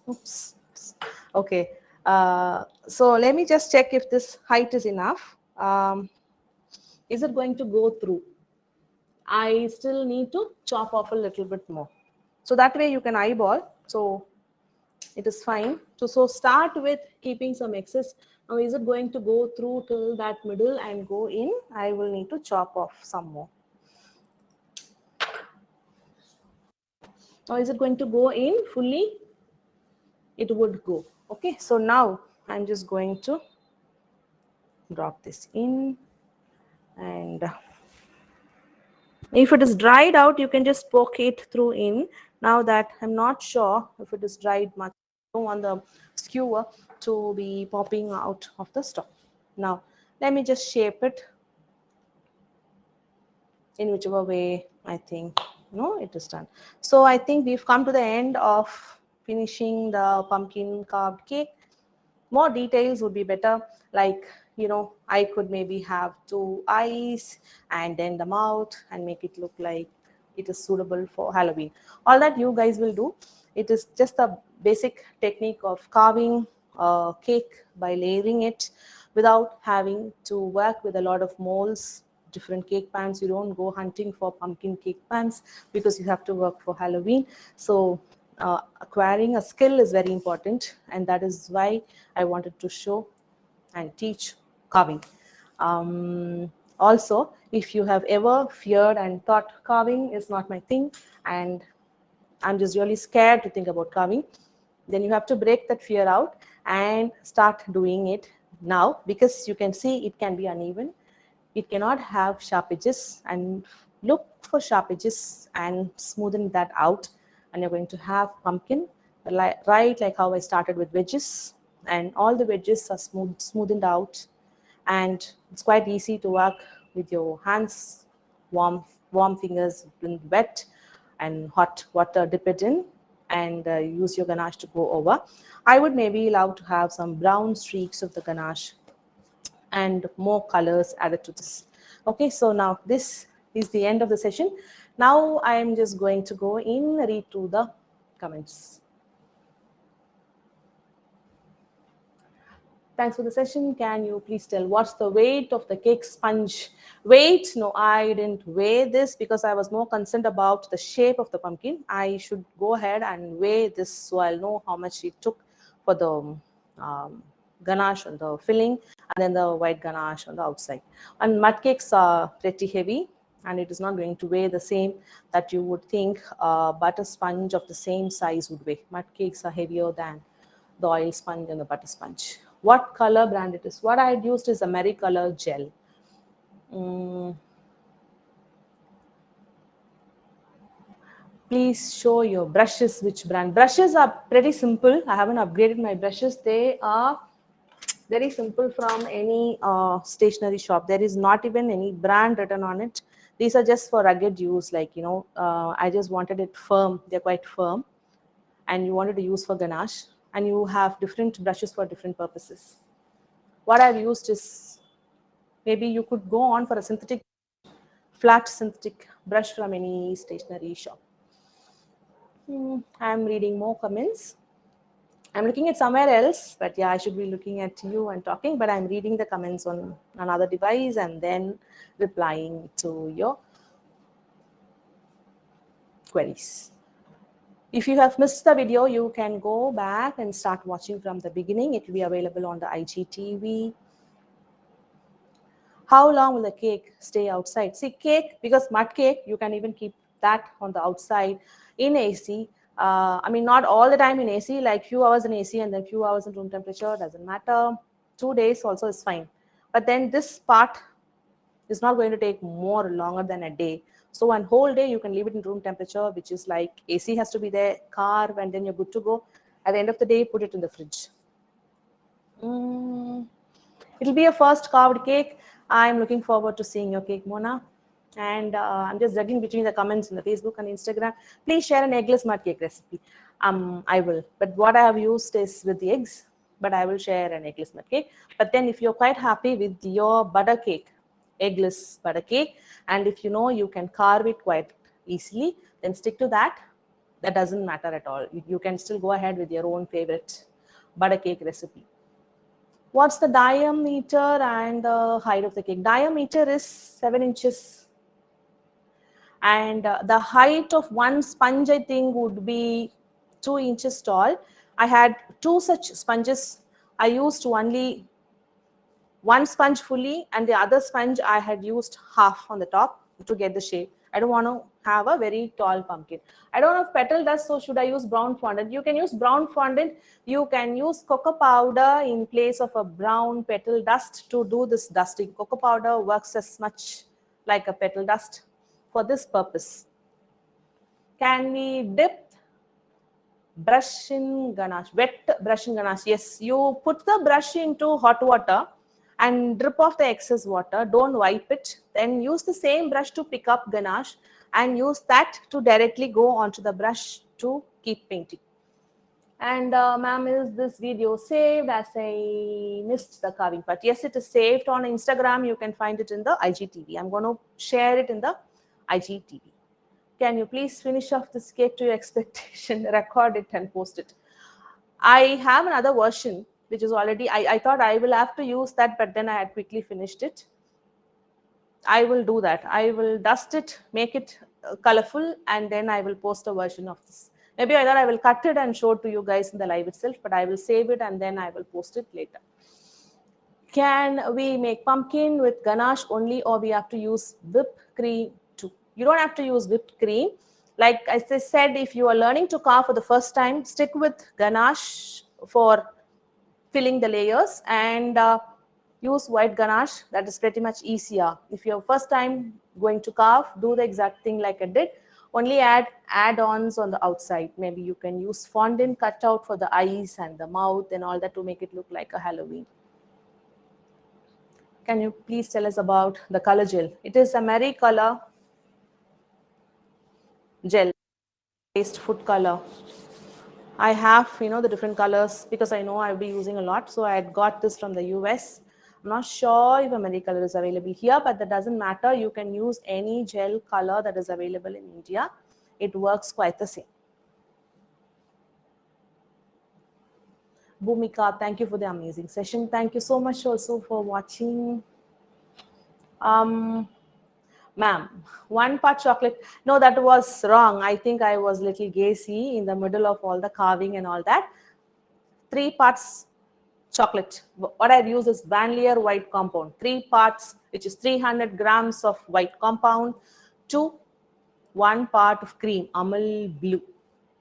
oops, okay. So let me just check if this height is enough. Is it going to go through? I still need to chop off a little bit more. So that way you can eyeball. So it is fine. So start with keeping some excess. Now, is it going to go through till that middle and go in? I will need to chop off some more. Now, is it going to go in fully? It would go. Okay, so now I'm just going to drop this in, and if it is dried out, you can just poke it through in. Now that I'm not sure if it is dried much, I don't want the skewer to be popping out of the stock. Now let me just shape it in whichever way I think it is done. So I think we've come to the end of finishing the pumpkin carved cake. More details would be better, like I could maybe have 2 eyes and then the mouth and make it look like it is suitable for Halloween. All that you guys will do. It is just a basic technique of carving a cake by layering it without having to work with a lot of molds, different cake pans. You don't go hunting for pumpkin cake pans because you have to work for Halloween. So acquiring a skill is very important, and that is why I wanted to show and teach carving. Also, if you have ever feared and thought carving is not my thing and I'm just really scared to think about carving, then you have to break that fear out and start doing it now, because you can see it can be uneven. It cannot have sharp edges, and look for sharp edges and smoothen that out, and you're going to have pumpkin right like how I started with wedges, and all the wedges are smoothened out, and it's quite easy to work with your hands, warm fingers in wet and hot water, dip it in and use your ganache to go over. I would maybe love to have some brown streaks of the ganache and more colors added to this. Okay, so now this is the end of the session. Now I am just going to go in, read through the comments. Thanks for the session. Can you please tell what's the weight of the cake sponge? Weight? No, I didn't weigh this because I was more concerned about the shape of the pumpkin. I should go ahead and weigh this so I'll know how much it took for the ganache on the filling and then the white ganache on the outside. And mud cakes are pretty heavy, and it is not going to weigh the same that you would think a butter sponge of the same size would weigh. Mud cakes are heavier than the oil sponge and the butter sponge. What color brand it is? What I had used is AmeriColor gel. Please show your brushes. Which brand? Brushes are pretty simple. I haven't upgraded my brushes. They are very simple from any stationery shop. There is not even any brand written on it. These are just for rugged use, like I just wanted it firm. They're quite firm, and you wanted to use for ganache, and you have different brushes for different purposes. What I've used is, maybe you could go on for a flat synthetic brush from any stationery shop. I'm reading more comments. I'm looking at somewhere else, but yeah, I should be looking at you and talking, but I'm reading the comments on another device and then replying to your queries. If you have missed the video, you can go back and start watching from the beginning. It will be available on the IGTV How long will the cake stay outside? See, cake, because mud cake, you can even keep that on the outside in AC. I mean, not all the time in AC, like few hours in AC and then few hours in room temperature, doesn't matter. 2 days also is fine. But then this part is not going to take more longer than a day. So one whole day you can leave it in room temperature, which is like AC has to be there, carve, and then you're good to go. At the end of the day, put it in the fridge. It'll be a first carved cake. I'm looking forward to seeing your cake, Mona. And I'm just juggling between the comments in the Facebook and Instagram. Please share an eggless mud cake recipe. I will. But what I have used is with the eggs, but I will share an eggless mud cake. But then if you're quite happy with your butter cake, eggless butter cake, and if you know you can carve it quite easily, then stick to that. That doesn't matter at all. You can still go ahead with your own favorite butter cake recipe. What's the diameter and the height of the cake? Diameter is 7 inches. And the height of one sponge, I think, would be 2 inches tall. I had 2 such sponges. I used only one sponge fully, and the other sponge I had used half on the top to get the shape. I don't want to have a very tall pumpkin. I don't have petal dust, so should I use brown fondant? You can use brown fondant. You can use cocoa powder in place of a brown petal dust to do this dusting. Cocoa powder works as much like a petal dust for this purpose. Can we dip brush in ganache? Wet brush in ganache. Yes, you put the brush into hot water and drip off the excess water. Don't wipe it. Then use the same brush to pick up ganache and use that to directly go onto the brush to keep painting. And ma'am, is this video saved as I missed the carving part? Yes, it is saved on Instagram. You can find it in the IGTV. I'm going to share it in the IGTV. Can you please finish off this cake to your expectation, record it and post it? I have another version which is already, I thought I will have to use that, but then I had quickly finished it. I will do that. I will dust it, make it colorful, and then I will post a version of this. Maybe either I will cut it and show it to you guys in the live itself, but I will save it and then I will post it later. Can we make pumpkin with ganache only, or we have to use whipped cream too? You don't have to use whipped cream. Like as I said, if you are learning to carve for the first time, stick with ganache for filling the layers, and use white ganache. That is pretty much easier. If you're first time going to carve, do the exact thing like I did. Only add add-ons on the outside. Maybe you can use fondant cut out for the eyes and the mouth and all that to make it look like a Halloween. Can you please tell us about the color gel? It is a Mary color gel based food color. I have, the different colors because I know I'll be using a lot. So I had got this from the US. I'm not sure if a Mary color is available here, but that doesn't matter. You can use any gel color that is available in India. It works quite the same. Bhumika, thank you for the amazing session. Thank you so much also for watching. Ma'am, 1 part chocolate. No, that was wrong. I think I was a little gazy in the middle of all the carving and all that. 3 parts chocolate. What I've used is vanillin white compound. 3 parts, which is 300 grams of white compound to 1 part of cream, Amul Blue,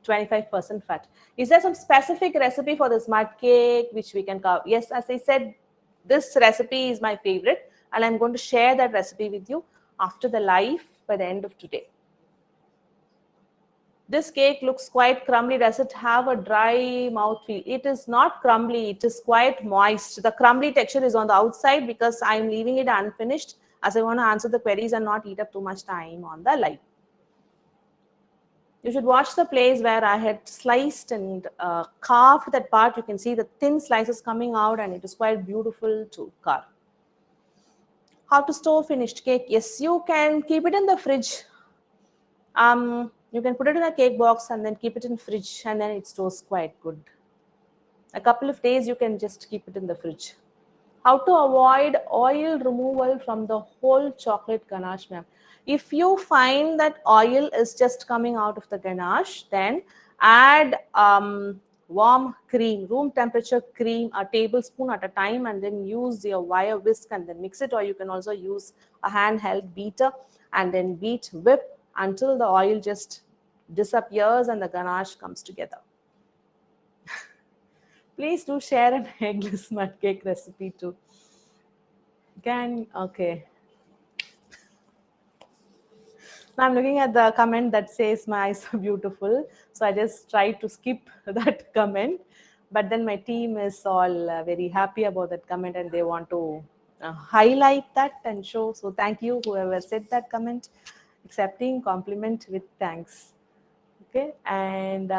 25% fat. Is there some specific recipe for this mud cake which we can carve? Yes, as I said, this recipe is my favorite, and I'm going to share that recipe with you after the live by the end of today. This cake looks quite crumbly. Does it have a dry mouthfeel? It is not crumbly. It is quite moist. The crumbly texture is on the outside because I'm leaving it unfinished as I want to answer the queries and not eat up too much time on the live. You should watch the place where I had sliced and carved that part. You can see the thin slices coming out and it is quite beautiful to carve. How to store finished cake? Yes, you can keep it in the fridge. You can put it in a cake box and then keep it in fridge, and then it stores quite good. A couple of days you can just keep it in the fridge. How to avoid oil removal from the whole chocolate ganache, ma'am? If you find that oil is just coming out of the ganache, then add warm cream, room temperature cream, a tablespoon at a time, and then use your wire whisk and then mix it, or you can also use a handheld beater and then whip until the oil just disappears and the ganache comes together. Please do share an eggless mud cake recipe too. Okay. Now I'm looking at the comment that says my eyes are beautiful. So I just tried to skip that comment. But then my team is all very happy about that comment and they want to highlight that and show. So thank you, whoever said that comment, accepting compliment with thanks. Okay, and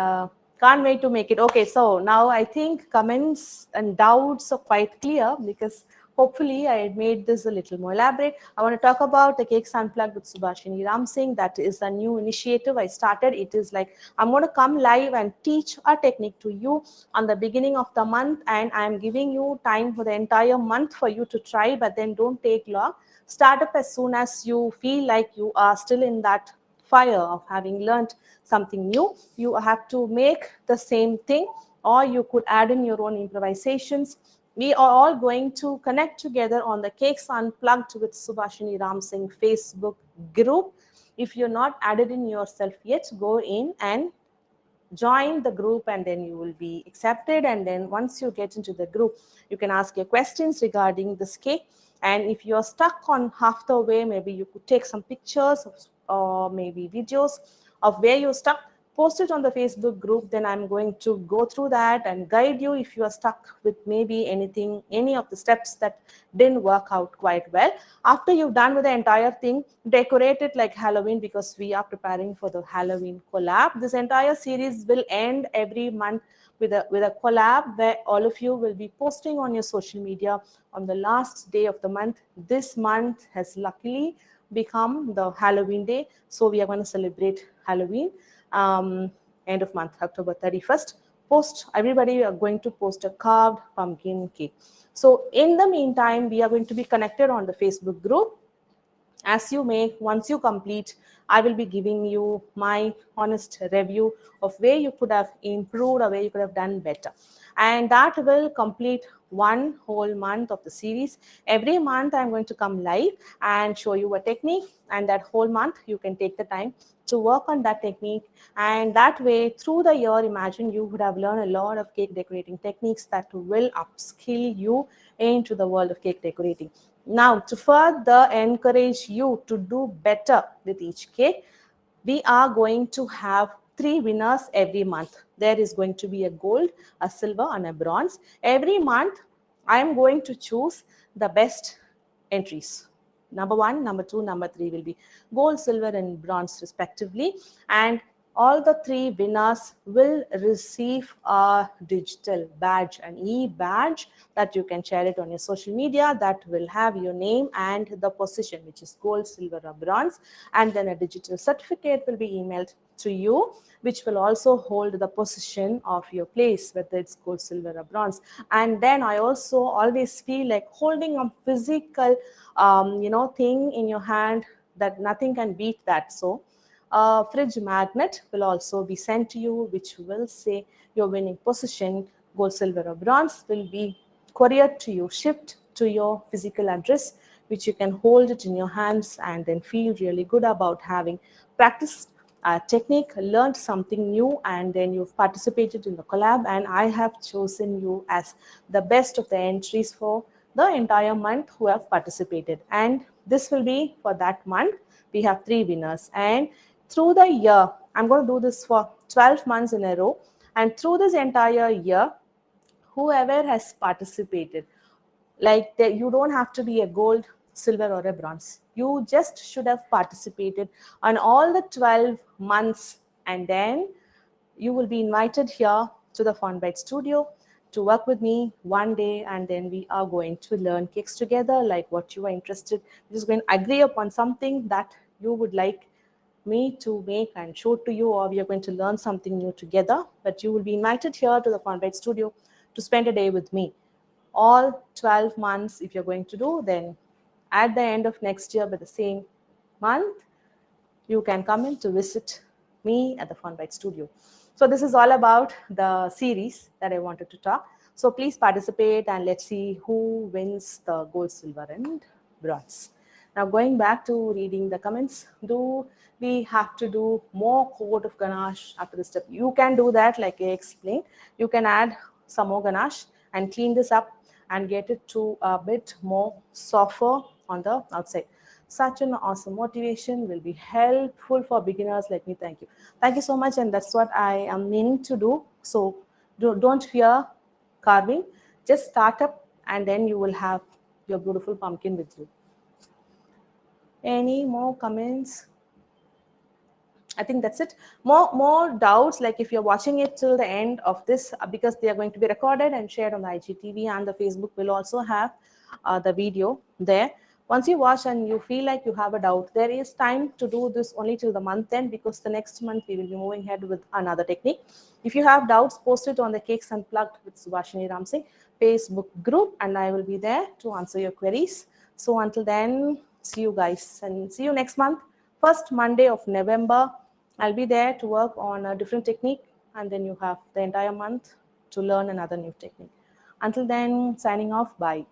can't wait to make it. Okay, so now I think comments and doubts are quite clear because hopefully I made this a little more elaborate. I want to talk about the Cakes Unplugged with Subhashini Ramsingh. That is a new initiative I started. It is like I'm going to come live and teach a technique to you on the beginning of the month, and I'm giving you time for the entire month for you to try, but then don't take long. Start up as soon as you feel like you are still in that fire of having learned something new. You have to make the same thing, or you could add in your own improvisations. We are all going to connect together on the Cakes Unplugged with Subhashini Ramsingh Facebook group. If you're not added in yourself yet, go in and join the group, and then you will be accepted. And then once you get into the group, you can ask your questions regarding this cake. And if you're stuck on half the way, maybe you could take some pictures or maybe videos of where you're stuck, post it on the Facebook group. Then I'm going to go through that and guide you if you are stuck with maybe anything, any of the steps that didn't work out quite well. After you've done with the entire thing, decorate it like Halloween, because we are preparing for the Halloween collab. This entire series will end every month with a collab where all of you will be posting on your social media on the last day of the month. This month has luckily become the Halloween day, so we are going to celebrate Halloween end of month, October 31st. Everybody are going to post a carved pumpkin cake. So in the meantime, we are going to be connected on the Facebook group. As you make, once you complete, I will be giving you my honest review of where you could have improved or where you could have done better. And that will complete one whole month of the series. Every month I'm going to come live and show you a technique, and that whole month you can take the time to work on that technique. And that way, through the year, imagine you would have learned a lot of cake decorating techniques that will upskill you into the world of cake decorating. Now, to further encourage you to do better with each cake, we are going to have 3 winners every month. There is going to be a gold, a silver, and a bronze. Every month, I am going to choose the best entries. Number 1, number 2, number 3 will be gold, silver, and bronze respectively. And all the 3 winners will receive a digital badge, an e-badge that you can share it on your social media, that will have your name and the position, which is gold, silver, or bronze. And then a digital certificate will be emailed to you, which will also hold the position of your place, whether it's gold, silver, or bronze. And then I also always feel like holding a physical thing in your hand, that nothing can beat that. So a fridge magnet will also be sent to you, which will say your winning position, gold, silver, or bronze, will be couriered to you, shipped to your physical address, which you can hold it in your hands and then feel really good about having practiced a technique, learned something new, and then you've participated in the collab. And I have chosen you as the best of the entries for the entire month who have participated. And this will be for that month. We have 3 winners. And through the year, I'm going to do this for 12 months in a row. And through this entire year, whoever has participated, you don't have to be a gold, silver, or a bronze. You just should have participated on all the 12 months, and then you will be invited here to the Fondbites studio to work with me one day, and then we are going to learn cakes together, like what you are interested. We're just going to agree upon something that you would like me to make and show to you, or we are going to learn something new together. But you will be invited here to the Fondbites studio to spend a day with me. All 12 months, if you're going to do, then at the end of next year, by the same month, you can come in to visit me at the Fondbites studio. So this is all about the series that I wanted to talk. So please participate and let's see who wins the gold, silver, and bronze. Now going back to reading the comments, do we have to do more coat of ganache after this step? You can do that like I explained. You can add some more ganache and clean this up and get it to a bit more softer on the outside. Such an awesome motivation will be helpful for beginners like me. Thank you. Thank you so much. And that's what I am meaning to do. So don't fear carving. Just start up and then you will have your beautiful pumpkin with you. Any more comments? I think that's it. More doubts, like if you're watching it till the end of this, because they are going to be recorded and shared on the IGTV, and the Facebook will also have the video there. Once you watch and you feel like you have a doubt, there is time to do this only till the month end, because the next month we will be moving ahead with another technique. If you have doubts, post it on the Cakes Unplugged with Subhashini Ramsing Facebook group, and I will be there to answer your queries. So until then, see you guys and see you next month. First Monday of November, I'll be there to work on a different technique, and then you have the entire month to learn another new technique. Until then, signing off. Bye.